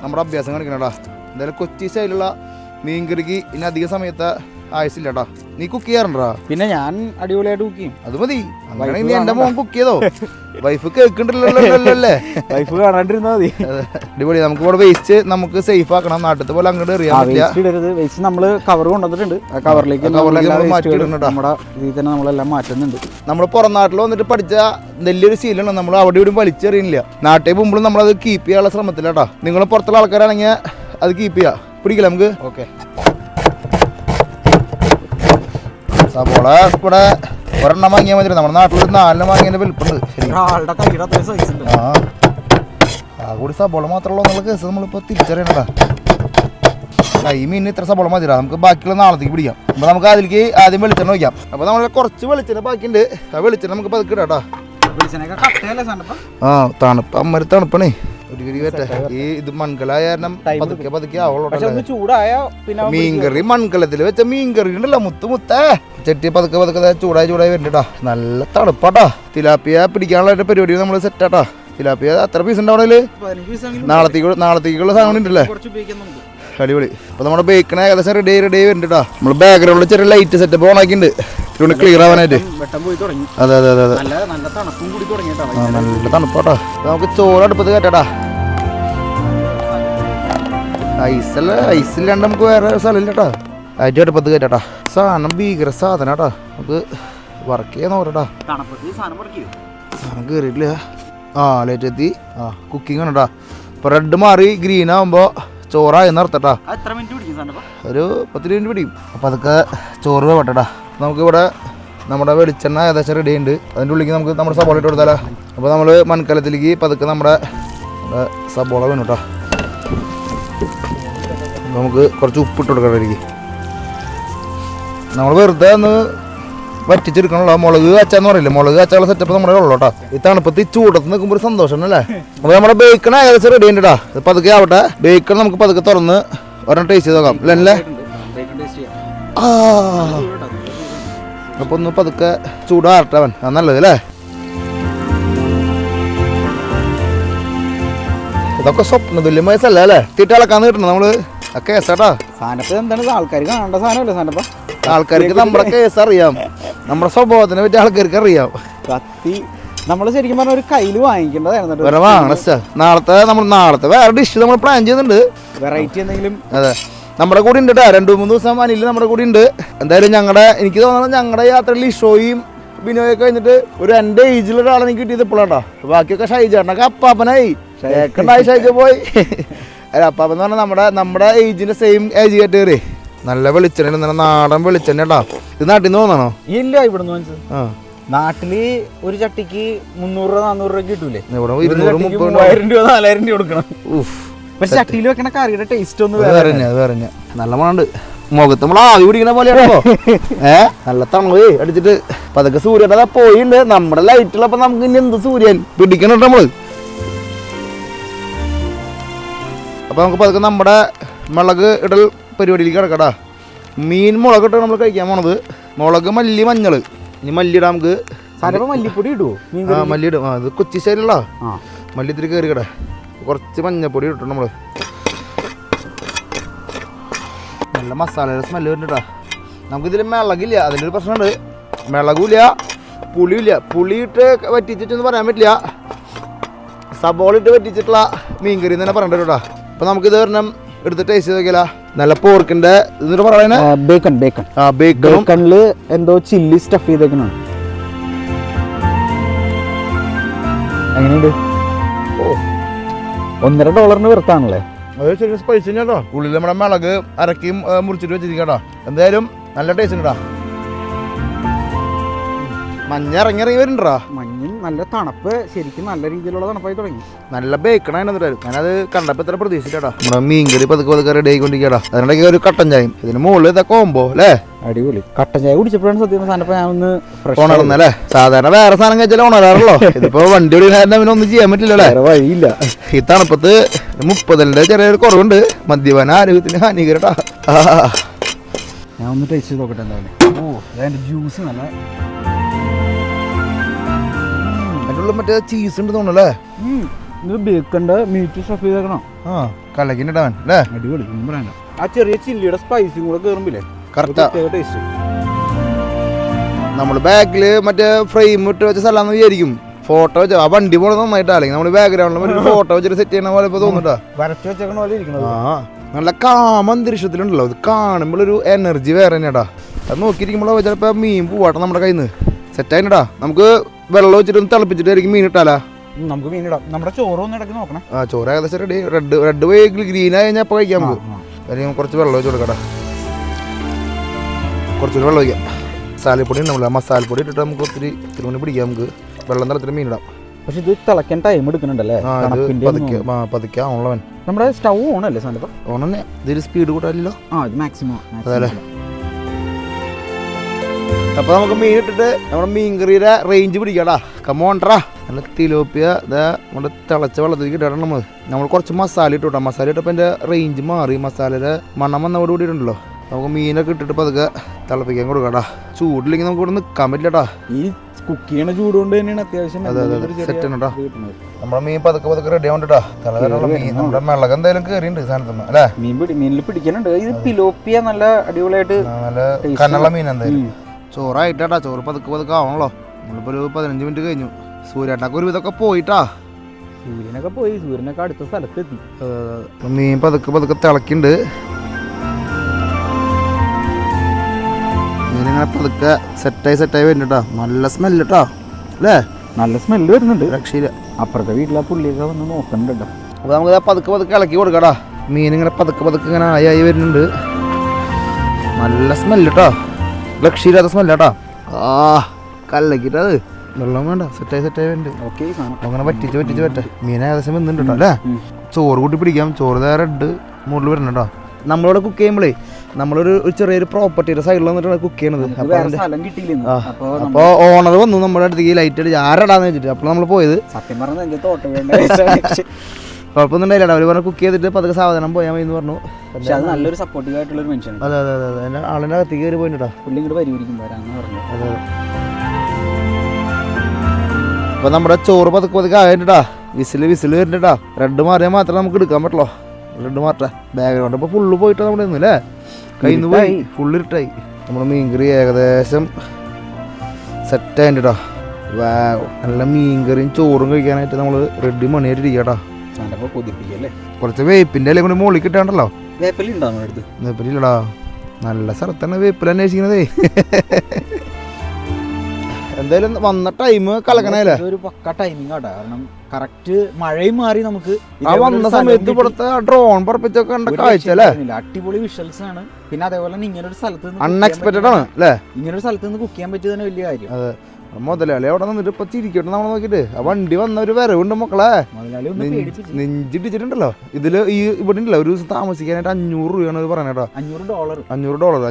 നമ്മുടെ അഭ്യാസം കാണിക്കണടാ. എന്തായാലും കൊച്ചി സ്റ്റൈലുള്ള മീൻകറിക്ക് ഇനി അധിക സമയത്ത് ആയുസില്ലട്ടാ. നീ കുക്ക് ചെയ്യാറുണ്ടാ? പിന്നെ ഞാൻ അടിപൊളിയായിട്ട് കുക്ക് ചെയ്യും. അത് മതി. അങ്ങനെ നീ എന്റെ മോൻ കുക്ക് ചെയ്തോ? വൈഫ് കേൾക്കണ്ടല്ലേ? വൈഫ് കാണാണ്ടിരുന്നാ മതി. അടിപൊളി. നമുക്ക് ഇവിടെ വേസ്റ്റ് നമുക്ക് സേഫ് ആക്കണം. നാട്ടിലത്തെ പോലെ അങ്ങോട്ട് എറിയാൻ പറ്റില്ല. വേസ്റ്റ് നമ്മള് കവർ കൊണ്ടുവന്നിട്ടുണ്ട്. ആ കവറിലേക്ക് നമ്മുടെ ഇതിൽ തന്നെ നമ്മളെല്ലാം മാറ്റുന്നുണ്ട്. നമ്മൾ പുറം നാട്ടിൽ വന്നിട്ട് പഠിച്ച വലിയൊരു ശീലമാണ്. നമ്മൾ അവിടെ ഇവിടെ വലിച്ചെറിയുന്നില്ല. നാട്ടിൽ പോകുമ്പോഴും നമ്മളത് കീപ്പ് ചെയ്യാനുള്ള ശ്രമത്തിലാട്ടാ. നിങ്ങൾ പുറത്തുള്ള ആൾക്കാരാണെങ്കിൽ അത് കീപ്പ് ചെയ്യാം. പിടിക്കില്ല നമുക്ക്. ഓക്കെ. സബോള ഇവിടെ ഒരെണ്ണം വാങ്ങിയാൽ മതി. നമ്മുടെ നാട്ടിൽ 4 വാങ്ങിയതിന്റെ വലിപ്പുണ്ട്. ആ കൂടി സബോള മാത്രമുള്ള എന്നുള്ള കേസ് നമ്മളിപ്പോ തിരിച്ചറിയണടാ. ഈ മീൻ ഇത്ര സബോള മതിടാ. നമുക്ക് ബാക്കിയുള്ള നാളത്തേക്ക് പിടിക്കാം. അപ്പൊ നമുക്ക് അതിലേക്ക് ആദ്യം വെളിച്ചെണ്ണ വയ്ക്കാം. അപ്പൊ നമ്മൾ കുറച്ച് വെളിച്ചെണ്ണ ബാക്കിയുണ്ട്. ആ വെളിച്ചെണ്ണ നമുക്ക് പതുക്കെ ഇടാട്ടാ. തണുപ്പ് അമ്മ തണുപ്പണേ. ഈ ഇത് മൺകലായ കാരണം പതുക്കെ ആവുള്ളൂ. മീൻകറി മൺകലത്തിൽ വെച്ച മീൻകറി ഉണ്ടല്ലോ മുത്തേ. ചെട്ടി പതുക്കെ ചൂടായി വരുന്നുണ്ടാ. നല്ല തണുപ്പാട്ടാ. തിലാപ്പിയ പിടിക്കാനുള്ള പരിപാടി നമ്മൾ സെറ്റാട്ടാ. തിലാപ്പിയ അത്ര പീസ് ഉണ്ടാവണേല് നാളത്തേക്കുള്ള സാധനം ഉണ്ടല്ലേ. അടിപൊളി. അപ്പൊ നമ്മുടെ ബേക്കണ ഏകദേശം റെഡി വരുന്നുണ്ടാ. നമ്മള് ബാക്ക്ഗ്രൗണ്ടിൽ ചെറിയ ലൈറ്റ് സെറ്റപ്പ് ഓൺ ആക്കിണ്ട് ക്ലിയർ ആവാനായിട്ട്. അതെ നല്ല തണുപ്പാട്ടാ. നമുക്ക് ചോറ് അടുപ്പത്ത് കയറ്റാടാ. ഐസില്ലാണ്ട് നമുക്ക് വേറെ സ്ഥലമില്ലട്ടാ. അരി അടുപ്പത്ത് കയറ്റാട്ടാ. സാധനം ഭീകര സാധനാട്ടാ. നമുക്ക് വർക്ക് ചെയ്യാൻ നോക്കട്ടാ. സാധനം കയറിയിട്ടില്ല. ലൈറ്റ് എത്തി. കുക്കിംഗ് ആണട്ടാ. ഇപ്പൊ റെഡ് മാറി ഗ്രീൻ ആവുമ്പോ ചോറായി നിർത്തട്ടാ. ഒരു 10 മിനിറ്റ് പിടിക്കും. അപ്പൊ അതൊക്കെ ചോറ് വേവട്ടട്ടാ. നമുക്കിവിടെ നമ്മുടെ വെളിച്ചെണ്ണ ഏകദേശം റെഡി ഉണ്ട്. അതിൻ്റെ ഉള്ളിലേക്ക് നമുക്ക് നമ്മുടെ സബോള ഇട്ട് കൊടുത്താലോ. അപ്പോൾ നമ്മൾ മൺകലത്തിലേക്ക് പതുക്കെ നമ്മുടെ സബോള വേണം കേട്ടോ. നമുക്ക് കുറച്ച് ഉപ്പിട്ട് കൊടുക്കണം. അതിലേക്ക് നമ്മൾ വെറുതെ ഒന്ന് വറ്റിച്ചെടുക്കണല്ലോ. മുളക് കാച്ചാന്ന് പറയില്ലേ, മുളക് കാച്ചാനുള്ള സെറ്റപ്പ് നമ്മുടെ ഉള്ളൂ കേട്ടോ. ഈ തണുപ്പത്ത് ഈ ചൂടത്ത് നിൽക്കുമ്പോൾ ഒരു സന്തോഷം അല്ലേ. അപ്പോൾ നമ്മുടെ ബേക്കൺ ഏകദേശം റെഡി ഉണ്ട് കേട്ടോ. പതുക്കെ ആവട്ടെ. ബേക്കൺ നമുക്ക് പതുക്കെ തുറന്ന് ഒരെണ്ണം ടേസ്റ്റ് ചെയ്ത് നോക്കാം അല്ലേ. അപ്പൊ ഒന്ന് പതുക്കെ ചൂടാറട്ടവൻ. അത് നല്ലത് അല്ലേ. ഇതൊക്കെ സ്വപ്ന തുല്യമായ സ്ഥലം അല്ലേ. തീറ്റളക്കാന്ന് കിട്ടണം നമ്മള്. കേസാട്ടാ. ആൾക്കാർക്ക് കാണേണ്ട സാധനമല്ലേ സാധനപ്പ. ആൾക്കാർക്ക് നമ്മുടെ കേസ് അറിയാം. നമ്മുടെ സ്വഭാവത്തിനെ പറ്റി ആൾക്കാർക്ക് അറിയാം. കത്തി നമ്മള് ശരിക്കും പറഞ്ഞ ഒരു കയ്യില് വാങ്ങിക്കേണ്ടതായിരുന്നു. നാളത്തെ വേറെ ഡിഷ് നമ്മൾ പ്ലാൻ ചെയ്യുന്നുണ്ട്. വെറൈറ്റി എന്തെങ്കിലും. അതെ, നമ്മുടെ കൂടെ ഉണ്ട് കേട്ടോ. 2-3 ദിവസം അനിൽ നമ്മുടെ കൂടെ ഉണ്ട്. എന്തായാലും എനിക്ക് തോന്നുന്നത് ഞങ്ങളുടെ യാത്രയിൽ ഇഷോയും ബിനോയൊക്കെ കഴിഞ്ഞിട്ട് ഒരു എൻ്റെ ഏജിലുള്ള ഒരാളെ എനിക്ക് കിട്ടിയത് ഇപ്പോഴാട്ടോ. ബാക്കിയൊക്കെ ഷൈജാട്ടനൊക്കെ അപ്പാപ്പനായി ഷൈജ പോയി. അല്ല, അപ്പാപ്പൻ എന്ന് പറഞ്ഞാൽ നമ്മുടെ ഏജിന്റെ സെയിം ഏജ് കാറ്റഗറി. നല്ല വെളിച്ചെണ്ണ, നല്ല നാടൻ വെളിച്ചെണ്ണ കേട്ടോ. ഇത് നാട്ടിൽ നിന്ന് തോന്നാണോ? ഇല്ല, ഇവിടുന്ന് നാട്ടില് ഒരു ചട്ടിക്ക് 300-400 രൂപ കിട്ടൂലേ. 200-300-4000 രൂപ 4000 രൂപ കൊടുക്കണം. പക്ഷെ ചട്ടിയിൽ വെക്കണ കറിയുടെ ടേസ്റ്റ് ഒന്ന് വേറെ നല്ല മണമുണ്ട്. മുഖത്ത് നമ്മൾ ആവി പിടിക്കണ പോലെയാണോ. നല്ല തണുവേ അടിച്ചിട്ട് പതുക്കെ സൂര്യൻ അതാ പോയിണ്ട്. നമ്മുടെ ലൈറ്റുള്ളപ്പോ നമുക്ക് ഇനി എന്ത് സൂര്യൻ പിടിക്കണം നമ്മള്. അപ്പൊ നമുക്ക് പതുക്കെ നമ്മുടെ മുളക് ഇടൽ പരിപാടിയിലേക്ക് കിടക്കടാ. മീൻ മുളക് ഇട്ടാണ് നമ്മൾ കഴിക്കാൻ പോണത്. മുളക്, മല്ലി, മഞ്ഞള്. ഇനി മല്ലി ഇടാം നമുക്ക്. മല്ലിപ്പൊടി ഇടുവോ? മല്ലി ഇടും. അത് കൊച്ചി സ്റ്റൈലുള്ള മല്ലി ഇത്തിരി കയറി കട. കുറച്ച് മഞ്ഞപ്പൊടി ഇട്ടു നമ്മൾ. നല്ല മസാലയുടെ സ്മെല്ല് വരുന്നുണ്ടാ. നമുക്കിതിൽ മിളകില്ല, അതിലൊരു പ്രശ്നമുണ്ട്. മിളകുമില്ല, പുളിയില്ല. പുളിയിട്ട് വറ്റിച്ചിട്ടൊന്നും പറയാൻ പറ്റില്ല. സബോള ഇട്ട് വറ്റിച്ചിട്ടുള്ള മീൻകറി തന്നെ പറയണ്ട കേട്ടോ. അപ്പോൾ നമുക്കിത് ഒരെണ്ണം എടുത്ത് ടേസ്റ്റ് ചെയ്ത് നോക്കിയാലോ. നല്ല പോർക്കിൻ്റെ എന്നിട്ട് പറയുന്നത് ബേക്കൺ ബേക്കൺ ബേക്കണില് എന്തോ ചില്ലി സ്റ്റഫ് ചെയ്തേക്കണ. എങ്ങനെയുണ്ട്? $1.5 വെറുത്താണല്ലേ. അത് ശരി സ്പൈസി കേട്ടോ. ഉള്ളിൽ നമ്മുടെ മിളക് അരക്കിയും മുറിച്ചിട്ട് വെച്ചിരിക്കും കേട്ടോ. എന്തായാലും നല്ല ടേസ്റ്റ് ഉണ്ടാ. മഞ്ഞ ഇറങ്ങി വരുന്നുണ്ടാ. മഞ്ഞും നല്ല തണുപ്പ്, ശരിക്കും നല്ല രീതിയിലുള്ള തണുപ്പായി തുടങ്ങി. നല്ല ബേക്കണായിരുന്നു എന്തായാലും. ഞാനത് കണ്ടപ്പോൾ ഇത്ര പ്രതീക്ഷിച്ചേട്ടാ. നമ്മുടെ മീൻകറി പതുക്കെ റെഡി ആയിക്കൊണ്ടിരിക്കട്ടാ. അതിനിടയ്ക്ക് ഒരു കട്ടൻ ചായയും ഇതിന് മുകളിൽ ഇതൊക്കെ കോമ്പോ അല്ലേ. അടിപൊളി. കട്ടൻ ചായ കുടിച്ചപ്പോഴാണ് സത്യം സാധനം ഞാൻ ഒന്ന് ഉണർന്നല്ലേ. സാധാരണ വേറെ സാധനം കഴിച്ചാലും ഉണരാറല്ലോ. ഇതിപ്പോ വണ്ടി ഓടിക്കാൻ ഒന്നും ചെയ്യാൻ പറ്റില്ലല്ലേ. വേറെ വഴിയില്ല. ഈ തണുപ്പത്ത് 30 ചെറിയൊരു കുറവുണ്ട്. മദ്യപാന ആരോഗ്യത്തിന് ഹാനികരട്ടാ. ഞാൻ ഒന്ന് ടേസ്റ്റ് ചെയ്ത് നോക്കട്ടെ എന്തായാലും. അതിന്റെ ജ്യൂസ് നല്ല അതിനുള്ള മറ്റേ ചീസ് ഉണ്ട് തോന്നല്ലേ. ഇത് ബേക്കണ്ട മീറ്റ് സ്റ്റഫ് ചെയ്തേക്കണം. കലക്കിനിട്ടാൻ അല്ലേ. അടിപൊളി. പറയണ്ട. ആ ചെറിയ ചില്ലിയുടെ സ്പൈസും കൂടെ കയറുമ്പില്ലേ കറക്റ്റാ ടേസ്റ്റ്. നമ്മൾ ബാഗില് മറ്റേ ഫ്രെയിം ഇട്ട് വെച്ച സ്ഥലം വിചാരിക്കും. ഫോട്ടോ വെച്ച ആ വണ്ടി പോലെ നന്നായിട്ടാ. അല്ലെങ്കിൽ നമ്മൾ ബാക്ക്ഗ്രൗണ്ടിൽ ഫോട്ടോ വെച്ചിട്ട് സെറ്റ് ചെയ്യണ പോലെ ഇപ്പൊ തോന്നിട്ടാ. വരച്ചു വെച്ചേക്കണ പോലെ ഇരിക്കണം. നല്ല കാമ അന്തരീക്ഷത്തിലുണ്ടല്ലോ. ഇത് കാണുമ്പോഴൊരു എനർജി വേറെ തന്നെയാടാ. അത് നോക്കിയിരിക്കുമ്പോഴോ ചിലപ്പോ മീൻ പോവാട്ടെ നമ്മുടെ കയ്യിൽ നിന്ന് സെറ്റ് ആയിട്ടാ. നമുക്ക് വെള്ളം വെച്ചിട്ട് ഒന്ന് തിളപ്പിച്ചിട്ടായിരിക്കും മീൻ ഇട്ടാലാ. നമുക്ക് മീൻ ഇടാം. നമ്മുടെ ചോറൊന്നും ഇടയ്ക്ക് നോക്കണം. ചോറ് ഏകദേശം റെഡി. റെഡ് പോയി ഗ്രീൻ ആയി കഴിഞ്ഞാൽ അപ്പോൾ കഴിക്കാൻ നമുക്ക്. അല്ലെങ്കിൽ കുറച്ച് വെള്ളം വെച്ച് കൊടുക്കടാ. കുറച്ചൊരു വെള്ളം ഒഴിക്കാം. മസാലപ്പൊടി ഉണ്ടാവില്ല, മസാലപ്പൊടി ഇട്ടിട്ട് നമുക്ക് ഒത്തിരി മണി പിടിക്കാം. നമുക്ക് വെള്ളം തലത്തിൽ മീൻ ഇടാം. പക്ഷെ ഇത് തിളയ്ക്കാൻ ടൈം എടുക്കുന്നുണ്ടല്ലേ. പതുക്കെ ഓൺലൈൻ. നമ്മുടെ സ്റ്റൗ ഓണല്ലേ സാധനം? ഓൺ തന്നെ. ഇതിൽ സ്പീഡ് കൂട്ടാറില്ലല്ലോ. ഇത് മാക്സിമം അതല്ലേ. അപ്പോൾ നമുക്ക് മീൻ ഇട്ടിട്ട് നമ്മുടെ മീൻ കറിയുടെ റേഞ്ച് പിടിക്കാടാ. കമോണ്ടറാ. നല്ല തിലോപ്പിയ ഇതാ നമ്മുടെ തിളച്ച വെള്ളത്തിലേക്ക് ഇടണം. നമ്മൾ കുറച്ച് മസാല ഇട്ടു കേട്ടോ. മസാല ഇട്ടപ്പോൾ എൻ്റെ റേഞ്ച് മാറി. മസാലയുടെ മണം വന്നതോട് കൂടിയിട്ടുണ്ടല്ലോ. നമുക്ക് മീനൊക്കെ ഇട്ടിട്ട് പതുക്കെ തിളപ്പിക്കാൻ കൊടുക്കാടാ. ചൂടില്ലെങ്കിൽ നമുക്ക് ഇവിടെ നിൽക്കാൻ പറ്റില്ലട്ടാ. ഈ കുക്ക് ചെയ്യണ ചൂട് കൊണ്ട് തന്നെയാണ് അത്യാവശ്യം. അതെ സെറ്റ് ആണ് കേട്ടോ. നമ്മുടെ മീൻ പതുക്കെ റെഡി ആവുന്നുണ്ടാ. തലവേറുള്ള മീൻ നമ്മുടെ മിളക് എന്തായാലും കയറിയുണ്ട് സാധനത്തിന് അല്ലേ. മീനിൽ പിടിക്കുന്നുണ്ട്. ഇത് പിലോപ്പിയ നല്ല അടിപൊളിയായിട്ട് നല്ല കനുള്ള മീൻ എന്തായാലും. ചോറായിട്ടാ. ചോറ് പതുക്കെ ആവണല്ലോ. നമ്മളിപ്പോൾ ഒരു 15 മിനിറ്റ് കഴിഞ്ഞു. സൂര്യേട്ടനൊക്കെ ഒരു ഇതൊക്കെ പോയിട്ടാ. സൂര്യനൊക്കെ പോയി. സൂര്യനൊക്കെ അടുത്ത സ്ഥലത്തെത്തി. മീൻ പതുക്കെ തിളക്കുന്നുണ്ട്. മീനിങ്ങനെ പതുക്കെ സെറ്റായി വരുന്നുട്ടാ. നല്ല സ്മെല്ല് കേട്ടോ അല്ലേ. നല്ല സ്മെല്ല് വരുന്നുണ്ട്. രക്ഷയില്ല. അപ്പുറത്തെ വീട്ടിലെ പുള്ളിയൊക്കെ വന്ന് നോക്കണ്ടുണ്ടോ. അപ്പോൾ നമുക്ക് പതുക്കെ ഇളക്കി കൊടുക്കടാ. മീനിങ്ങനെ പതുക്കെ ഇങ്ങനെ ആയി വരുന്നുണ്ട്. നല്ല സ്മെല്ല് കേട്ടോ. രക്ഷയില്ലാത്ത സ്മെല്ല് കേട്ടോ. കലക്കിട്ടത് വെള്ളം വേണ്ട. സെറ്റായി വരുന്നുണ്ട്. അങ്ങനെ പറ്റിച്ച് പറ്റേ. മീൻ ഏകദേശം വന്നിട്ടുണ്ട് കേട്ടോ അല്ലേ. ചോറ് കൂട്ടി പിടിക്കാം. ചോറ് റെഡ് മുകളിൽ വരുന്നുണ്ടോ. നമ്മളിവിടെ കുക്ക് ചെയ്യുമ്പോഴേ നമ്മളൊരു ചെറിയൊരു പ്രോപ്പർട്ടിയുടെ സൈഡിൽ വന്നിട്ടാണ് കുക്ക് ചെയ്യണത്. അപ്പോൾ ഓണർ വന്നു നമ്മുടെ അടുത്തേക്ക് ലൈറ്റ് അടിച്ച് ആരടാന്ന് വെച്ചിട്ട്. അപ്പോൾ നമ്മൾ പോയത് സത്യം പറഞ്ഞ കുഴപ്പമൊന്നും ഉണ്ടായില്ല. അവർ പറഞ്ഞ കുക്ക് ചെയ്തിട്ട് പതുക്കെ സാവധാനം പോയാൽ മതി എന്ന് പറഞ്ഞു. പക്ഷെ അത് നല്ലൊരു സപ്പോർട്ടീവ് ആയിട്ടുള്ള ഒരു മനുഷ്യനാണ്. അതെ എൻ്റെ ആളിൻ്റെ അകത്തേക്ക് കയറി പോയിട്ടാ. പുള്ളി ഇങ്ങോട്ട് പരിഹരിക്കും വരാന്ന് പറഞ്ഞു. അതെ. അപ്പോൾ നമ്മുടെ ചോറ് പതുക്കെ ആയിട്ടാ. വിസിൽ വരുന്നുണ്ടാ. റെഡ് മാറിയാൽ മാത്രമേ നമുക്ക് എടുക്കാൻ പറ്റുള്ളൂ. റെഡ് മാറ്റാ. ബാക്ക്ഗ്രൗണ്ട് ഇപ്പോൾ ഫുള്ള് പോയിട്ട് നമ്മുടെ ഇന്ന് അല്ലേ. കയ്യിൽ നിന്ന് പോയി ഫുള്ള് ഇരുട്ടായി. നമ്മുടെ മീൻകറി ഏകദേശം സെറ്റായിട്ടാ. നല്ല മീൻകറിയും ചോറും കഴിക്കാനായിട്ട് നമ്മൾ റെഡി മണിയായിട്ട് ഇരിക്കട്ടാ. കുറച്ച് വേപ്പിൻ്റെ ഇല കൊണ്ട് മുകളിൽ കിട്ടാണ്ടല്ലോ. വേപ്പിലില്ലടാ. നല്ല സ്ഥലത്താണ് വേപ്പിൽ അന്വേഷിക്കണതേ. എന്തായാലും വന്ന ടൈം കലക്കണല്ലേ. ഒരു പക്ക ടൈമിംഗ് ആട്ടാ. കാരണം കറക്റ്റ് മഴയും മാറി. നമുക്ക് ആ വന്ന സമയത്ത് ഇവിടുത്തെ ഡ്രോൺ പറപ്പിച്ചൊക്കെ കണ്ട കാഴ്ച അല്ലേ. അടിപൊളി വിഷ്വൽസ് ആണ്. പിന്നെ അതേപോലെ തന്നെ ഇങ്ങനെ ഒരു സ്ഥലത്ത് അൺഎക്സ്പെക്ടഡ് ആണ് അല്ലേ. ഇങ്ങനെ ഒരു സ്ഥലത്ത് നിന്ന് കുക്ക് ചെയ്യാൻ പറ്റിയത് തന്നെ വലിയ കാര്യം. അതെ. മുതലാളി അവിടെ നിന്നിട്ട് ഇപ്പൊ ചിരിക്കട്ടെ നമ്മൾ നോക്കിട്ട്. ആ വണ്ടി വന്ന ഒരു വരവുണ്ട് മക്കളെ. നെഞ്ചിട്ടിച്ചിട്ടുണ്ടല്ലോ. ഇതില് ഈ ഇവിടെ ഉണ്ടല്ലോ ഒരു ദിവസം താമസിക്കാനായിട്ട് 500 രൂപയാണ് പറയണേട്ടോ. $500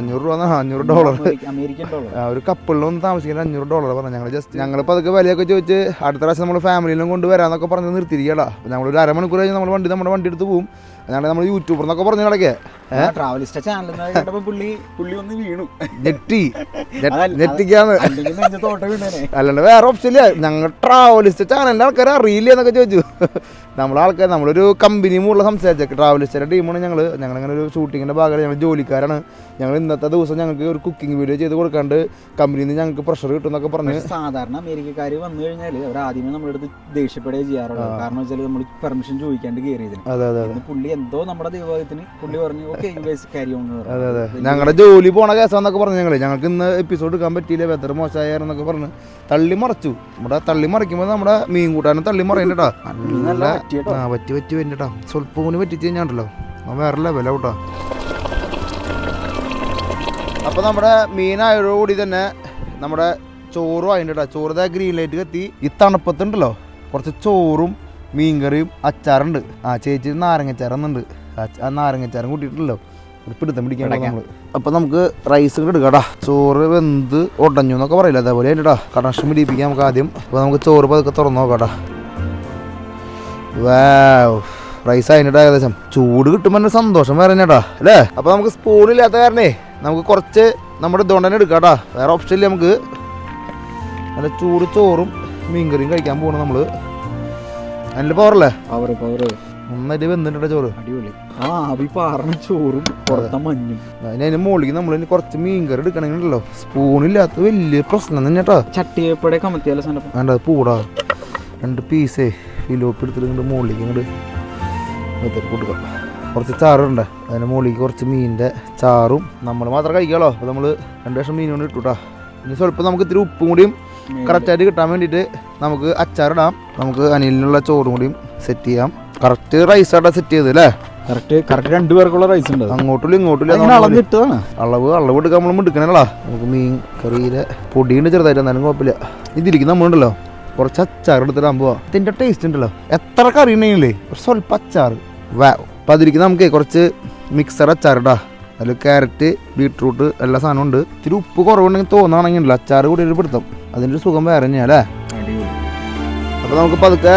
അമേരിക്കൻ ഡോളർ. ഒരു കപ്പിളിലൊന്ന് താമസിക്കാൻ $500 പറഞ്ഞു. ഞങ്ങളിപ്പോൾ അതൊക്കെ വിലയൊക്കെ ചോദിച്ച് അടുത്ത പ്രാവശ്യം നമ്മൾ ഫാമിലിയിലും കൊണ്ടുവരാന്നൊക്കെ പറഞ്ഞ് നിർത്തിയിരിക്കടാ. നമ്മളൊരു അരമണിക്കൂർ കഴിഞ്ഞ് നമ്മുടെ വണ്ടി എടുത്ത് പോകും. അല്ലാണ്ട് നമ്മൾ യൂട്യൂബർ എന്നൊക്കെ പറഞ്ഞു കിടക്കേ. ട്രാവലിസ്റ്റ് ചാനൽ പുള്ളി ഒന്ന് വീണു. നെറ്റിക്കാന്ന്. അല്ലാണ്ട് വേറെ ഓപ്ഷൻ ഇല്ല. ഞങ്ങൾ ട്രാവലിസ്റ്റ് ചാനലിന്റെ ആൾക്കാരെ അറിയില്ല എന്നൊക്കെ ചോദിച്ചു. നമ്മളെ ആൾക്കാർ നമ്മളൊരു കമ്പനി മുകളിൽ സംസാരിച്ചേക്ക് ട്രാവലിസ്റ്ററുടെ ടീമാണ് ഞങ്ങളിങ്ങനെ ഒരു ഷൂട്ടിങ്ങിൻ്റെ ഭാഗമായി ഞങ്ങൾ ജോലിക്കാരാണ്. ഞങ്ങൾ ഇന്നത്തെ ദിവസം ഞങ്ങൾക്ക് ഒരു കുക്കിംഗ് വീഡിയോ ചെയ്ത് കൊടുക്കാണ്ട് കമ്പനിയിൽ നിന്ന് ഞങ്ങൾക്ക് പ്രഷർ കിട്ടും എന്നൊക്കെ പറഞ്ഞ്. സാധാരണ അമേരിക്കക്കാർ വന്നു കഴിഞ്ഞാൽ അവർ ആദ്യമേ നമ്മുടെ അടുത്ത് ദേഷ്യപ്പെടുകയും ചെയ്യാറുള്ളത്. കാരണം വെച്ചാൽ നമ്മൾ പെർമിഷൻ ചോദിക്കാണ്ട് കയറിയതിന്. അതെ പുള്ളി എന്തോ നമ്മുടെ ദൈവത്തിന് പുള്ളി പറഞ്ഞു okay you guys carry on. അതെ ഞങ്ങളുടെ ജോലി പോണ കേസാന്നൊക്കെ പറഞ്ഞു ഞങ്ങൾക്ക് ഇന്ന് എപ്പിസോഡ് എടുക്കാൻ പറ്റിയില്ല, വെതർ മോശമായെന്നൊക്കെ പറഞ്ഞ് തള്ളി മറിച്ചു. നമ്മുടെ തള്ളി മറിക്കുമ്പോൾ നമ്മുടെ മീൻ കൂട്ടാനും തള്ളി മറിയണ്ടാ പറ്റി വരുന്നുണ്ടാ. സ്വല്പം കൂടി പറ്റിച്ച് കഴിഞ്ഞാണ്ടല്ലോ വേറെ ലെവലാവൂട്ടാ. അപ്പോൾ നമ്മുടെ മീനായതോടുകൂടി തന്നെ നമ്മുടെ ചോറും അതിൻ്റെ ചോറ് ഗ്രീൻ ലൈറ്റ് കത്തി. ഈ തണുപ്പത്തുണ്ടല്ലോ കുറച്ച് ചോറും മീൻകറിയും അച്ചാറുണ്ട്. ചേച്ചി നാരങ്ങച്ചാറെന്നുണ്ട്. ആ നാരങ്ങച്ചാറും കൂട്ടിയിട്ടല്ലോ ഒരു പിടുത്തം പിടിക്കാൻ നമ്മൾ. അപ്പോൾ നമുക്ക് റൈസ് എടുക്കാട്ടാ. ചോറ് വെന്ത് ഉടഞ്ഞു എന്നൊക്കെ പറയില്ല, അതേപോലെ അതിൻ്റെ കണക്ഷൻ പിടിപ്പിക്കാം നമുക്ക് ആദ്യം. അപ്പോൾ നമുക്ക് ചോറ് പതുക്കെ തുറന്നു നോക്കാട്ടാ. റൈസ് അതിൻ്റെ ഏകദേശം ചൂട് കിട്ടുമ്പോൾ തന്നെ സന്തോഷം വേറെ തന്നെയാട്ടാ അല്ലേ. അപ്പോൾ നമുക്ക് സ്പൂണില്ലാത്ത കാരണേ നമുക്ക് കുറച്ച് നമ്മുടെ ഇതുകൊണ്ട് തന്നെ എടുക്കാട്ടാ, വേറെ ഓപ്ഷൻ ഇല്ല. നമുക്ക് നല്ല ചൂട് ചോറും മീൻകറിയും കഴിക്കാൻ പോകണം നമ്മൾ. അതിൻ്റെ പവറല്ലേ നന്നായിട്ട് വെന്തിട്ടുണ്ട് ചോറ്. അടിപൊളി. ചോറും മഞ്ഞും അതിന് മുകളിലേക്ക് നമ്മൾ കുറച്ച് മീൻകറി എടുക്കണമെങ്കിലോ സ്പൂണില്ലാത്ത വലിയ പ്രശ്നം തന്നെയാട്ടാ. ചട്ടിയപ്പടെ കമത്തിയാലോ വേണ്ട പൂടാ 2 പീസേ ഫിലോപ്പ് എടുത്തിട്ട് ഇങ്ങോട്ട് മുകളിലേക്ക് ഇങ്ങോട്ട് കൊടുക്കാം. കുറച്ച് ചാറുണ്ട് അതിന് മുകളിലേക്ക് കുറച്ച് മീനിൻ്റെ ചാറും നമ്മൾ മാത്രം കഴിക്കാമല്ലോ. അപ്പോൾ നമ്മൾ 2 കഷ്ണം മീൻ കൊണ്ട് ഇട്ടുട്ടാ. ഇനി സ്വല്പം നമുക്ക് ഇത്തിരി ഉപ്പും കൂടിയും കറക്റ്റായിട്ട് കിട്ടാൻ വേണ്ടിയിട്ട് നമുക്ക് അച്ചാറിടാം. നമുക്ക് അനിലിനുള്ള ചോറും കൂടിയും സെറ്റ് ചെയ്യാം. കറക്റ്റ് റൈസായിട്ടാണ് സെറ്റ് ചെയ്ത് അല്ലേ. കറക്റ്റ് 2 പേർക്കുള്ള റൈസ് ഉണ്ട്. അങ്ങോട്ടും ഇങ്ങോട്ടും അളവ് എടുക്കാൻ നമ്മൾ എടുക്കണല്ലോ. നമുക്ക് മീൻ കറിയിലെ പൊടിയുണ്ട് ചെറുതായിട്ട്, എന്നാലും കുഴപ്പമില്ല. ഇതിരിക്കും നമ്മളുണ്ടല്ലോ കുറച്ച് അച്ചാർ എടുത്തിടാൻ പോവാ. ഇതിൻ്റെ ടേസ്റ്റ് ഉണ്ടല്ലോ എത്ര കറി ഉണ്ടെങ്കിലേ ഒരു സ്വല്പം അച്ചാർ അപ്പം അതിരിക്കും നമുക്ക് കുറച്ച് മിക്സർ അച്ചാറിടാ. അതിൽ ക്യാരറ്റ് ബീട്രൂട്ട് എല്ലാ സാധനവും ഉണ്ട്. ഇത്തിരി ഉപ്പ് കുറവുണ്ടെങ്കിൽ തോന്നുകയാണെങ്കിൽ അച്ചാർ കൂടി ഒരു പിടുത്തം, അതിൻ്റെ ഒരു സുഖം വേറെ തന്നെയാണ് അല്ലേ. അപ്പോൾ നമുക്ക് പതുക്കെ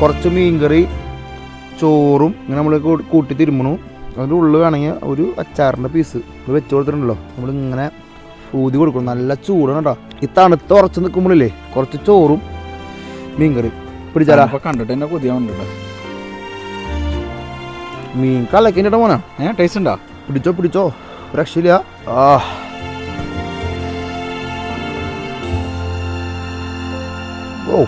കുറച്ച് മീൻകറി ചോറും ഇങ്ങനെ നമ്മൾ കൂട്ടി തിരുമ്പണു. അതിൻ്റെ ഉള്ളിൽ വേണമെങ്കിൽ ഒരു അച്ചാറിൻ്റെ പീസ് വെച്ച് കൊടുത്തിട്ടുണ്ടല്ലോ. നമ്മളിങ്ങനെ ഊതി കൊടുക്കണം. നല്ല ചൂടാണ് കേട്ടോ. ഈ തണുത്ത് ഉറച്ച് നിൽക്കുമ്പോഴില്ലേ കുറച്ച് ചോറും മീൻകറി പിടിച്ചാലാ. കണ്ടിട്ട് തന്നെ കൊതിയാവുന്നുണ്ട്. മീൻ കലക്കിൻ്റെ മോനാ ടേസ്റ്റ് ഉണ്ടോ? പിടിച്ചോ രക്ഷയില്ല. ഓ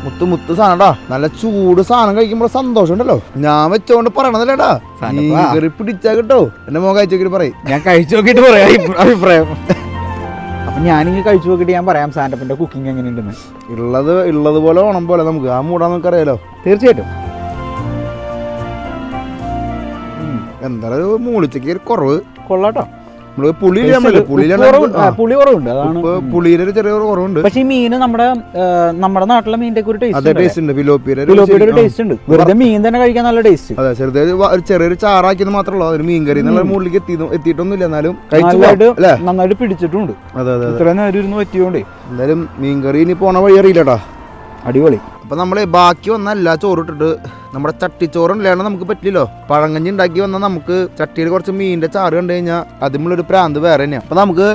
മുത്ത് സാധനടാ. നല്ല ചൂട് സാധനം കഴിക്കുമ്പോൾ സന്തോഷം ഉണ്ടല്ലോ. ഞാൻ വെച്ചോണ്ട് പറയണതല്ലേടാ. മീൻകറി പിടിച്ചാ കിട്ടോ. എന്റെ മോൻ കഴിച്ചു നോക്കിട്ട് പറയും. ഞാൻ കഴിച്ചു നോക്കിട്ട് പറയാം അഭിപ്രായം. അപ്പം ഞാനിങ്ങനെ കഴിച്ചു നോക്കിയിട്ട് ഞാൻ പറയാം സാൻഡപ്പിൻ്റെ കുക്കിംഗ് എങ്ങനെയുണ്ടെന്ന്. ഉള്ളതുപോലെ ഓണം പോലെ നമുക്ക് ആ മൂടാൻ നമുക്ക് അറിയാലോ. തീർച്ചയായിട്ടും. എന്തായാലും ഒരു മൂളിച്ചക്ക് കുറവ് കൊള്ളാട്ടോ. പുളി കുറവുണ്ട്, അതാണ് പുളിയുടെ ഒരു ചെറിയ കുറവുണ്ട്. പക്ഷെ ഈ മീന് നമ്മുടെ നാട്ടിലെ മീനിന്റെ ഒരു ടേസ്റ്റ് ഉണ്ട്. ഫിലോപ്പിയുടെ ടേസ്റ്റ് ഉണ്ട്. വെറുതെ മീൻ തന്നെ കഴിക്കാൻ നല്ല ടേസ്റ്റ്. അതെ ചെറിയൊരു ചാറാക്കിയത് മാത്രമല്ല ഒരു മീൻ കറി എന്നുള്ള മുകളിലേക്ക് എത്തിയിട്ടൊന്നുമില്ല. എന്നാലും നന്നായിട്ട് പിടിച്ചിട്ടുണ്ട്. അതെ ഇത്ര നേരം ഇരുന്ന് പറ്റിയോണ്ടേ. എന്തായാലും മീൻ കറി ഇനി പോണ വഴി അറിയില്ലട്ടാ. അടിപൊളി. അപ്പം നമ്മൾ ബാക്കി വന്ന എല്ലാ ചോറിട്ടിട്ട് നമ്മുടെ ചട്ടിച്ചോറുണ്ടാണ് നമുക്ക് പറ്റില്ലല്ലോ. പഴങ്കഞ്ഞി ഉണ്ടാക്കി വന്നാൽ നമുക്ക് ചട്ടിയിൽ കുറച്ച് മീനിൻ്റെ ചാറ് കണ്ടു കഴിഞ്ഞാൽ അതിമുള്ളൊരു പ്രാന്ത് വേറെ തന്നെയാണ്. അപ്പം നമുക്ക്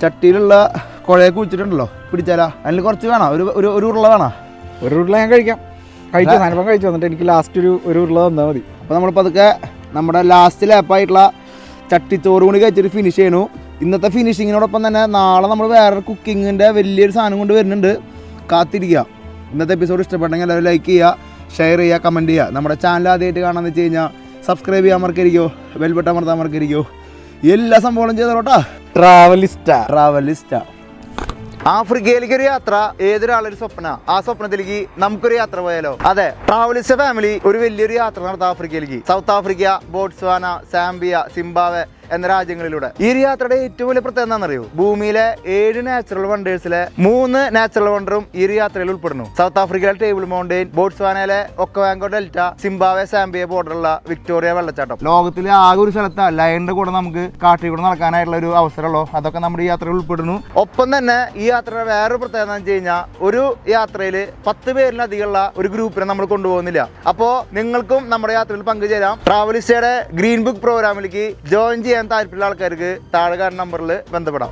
ചട്ടിയിലുള്ള കുഴയെ കുഴിച്ചിട്ടുണ്ടല്ലോ പിടിച്ചാലാ. അതിൽ കുറച്ച് വേണം, ഒരു ഉരുള വേണം. ഒരു ഉരുള ഞാൻ കഴിച്ചു വന്നിട്ട് എനിക്ക് ലാസ്റ്റ് ഒരു ഉരുള തന്നാൽ മതി. അപ്പോൾ നമ്മളിപ്പോൾ അതൊക്കെ നമ്മുടെ ലാസ്റ്റ് ലാപ്പായിട്ടുള്ള ചട്ടിച്ചോറ് കൂടി കഴിച്ചിട്ട് ഫിനിഷ് ചെയ്യണു. ഇന്നത്തെ ഫിനിഷിങ്ങിനോടൊപ്പം തന്നെ നാളെ നമ്മൾ വേറെ കുക്കിങ്ങിൻ്റെ വലിയൊരു സാധനം കൊണ്ട് വരുന്നുണ്ട്. കാത്തിരിക്കുക. ഇന്നത്തെ എപ്പിസോഡ് ഇഷ്ടപ്പെട്ടെങ്കിൽ എല്ലാവരും ലൈക്ക് ചെയ്യുക, ഷെയർ ചെയ്യുക, കമൻറ്റ് ചെയ്യുക. നമ്മുടെ ചാനൽ ആദ്യമായിട്ട് കാണാമെന്ന് വെച്ച് കഴിഞ്ഞാൽ സബ്സ്ക്രൈബ് ചെയ്യാൻ മറക്കരിക്കോ, ബെൽ ബട്ടൺ അമർത്താൻ മറക്കരിക്കോ. എല്ലാ സംഭവങ്ങളും ചെയ്തോട്ടാ. ട്രാവലിസ്റ്റ ആഫ്രിക്കയിലേക്ക് ഒരു യാത്ര ഏതൊരാളൊരു സ്വപ്ന. ആ സ്വപ്നത്തിലേക്ക് നമുക്കൊരു യാത്ര പോയാലോ? അതെ, ട്രാവലിസ്റ്റ് ഫാമിലി ഒരു വലിയൊരു യാത്ര നടത്താം ആഫ്രിക്കയിലേക്ക്. South Africa, Botswana, Zambia, Zimbabwe എന്ന രാജ്യങ്ങളിലൂടെ. ഈ ഒരു യാത്രയുടെ ഏറ്റവും വലിയ പ്രത്യേകത എന്താണെന്നറിയോ? ഭൂമിയിലെ 7 നാച്ചുറൽ വണ്ടേഴ്സിലെ 3 നാച്ചുറൽ വണ്ടറും ഈ ഒരു യാത്രയിൽ ഉൾപ്പെടുന്നു. സൗത്ത് ആഫ്രിക്കയിലെ ടേബിൾ മൗണ്ടെയിൻ, ബോട്സ്വാനയിലെ ഒക്കവാങ്കോ ഡെൽറ്റ, സിംബാബ്വെ സാംബിയ ബോർഡറുള്ള വിക്ടോറിയ വെള്ളച്ചാട്ടം. ലോകത്തിലെ ആകെ ഒരു സ്ഥലത്ത് ലയണിന്റെ കൂടെ നമുക്ക് കാട്ടിൽ കൂടെ നടക്കാനായിട്ടുള്ള ഒരു അവസരമുള്ളൂ. അതൊക്കെ നമ്മുടെ ഈ യാത്രയിൽ ഉൾപ്പെടുന്നു. ഒപ്പം തന്നെ ഈ യാത്രയുടെ വേറൊരു പ്രത്യേകത എന്ന് വെച്ച് കഴിഞ്ഞാൽ ഒരു യാത്രയിൽ 10 പേരിലധികമുള്ള ഒരു ഗ്രൂപ്പിനെ നമ്മൾ കൊണ്ടുപോകുന്നില്ല. അപ്പോൾ നിങ്ങൾക്കും നമ്മുടെ യാത്രയിൽ പങ്കുചേരാം. ട്രാവലിസ്റ്റയുടെ ഗ്രീൻ ബുക്ക് പ്രോഗ്രാമിലേക്ക് ജോയിൻ ചെയ്യാൻ താല്പര്യമുള്ള ആൾക്കാർക്ക് താഴെ കാണുന്ന നമ്പറിൽ ബന്ധപ്പെടാം.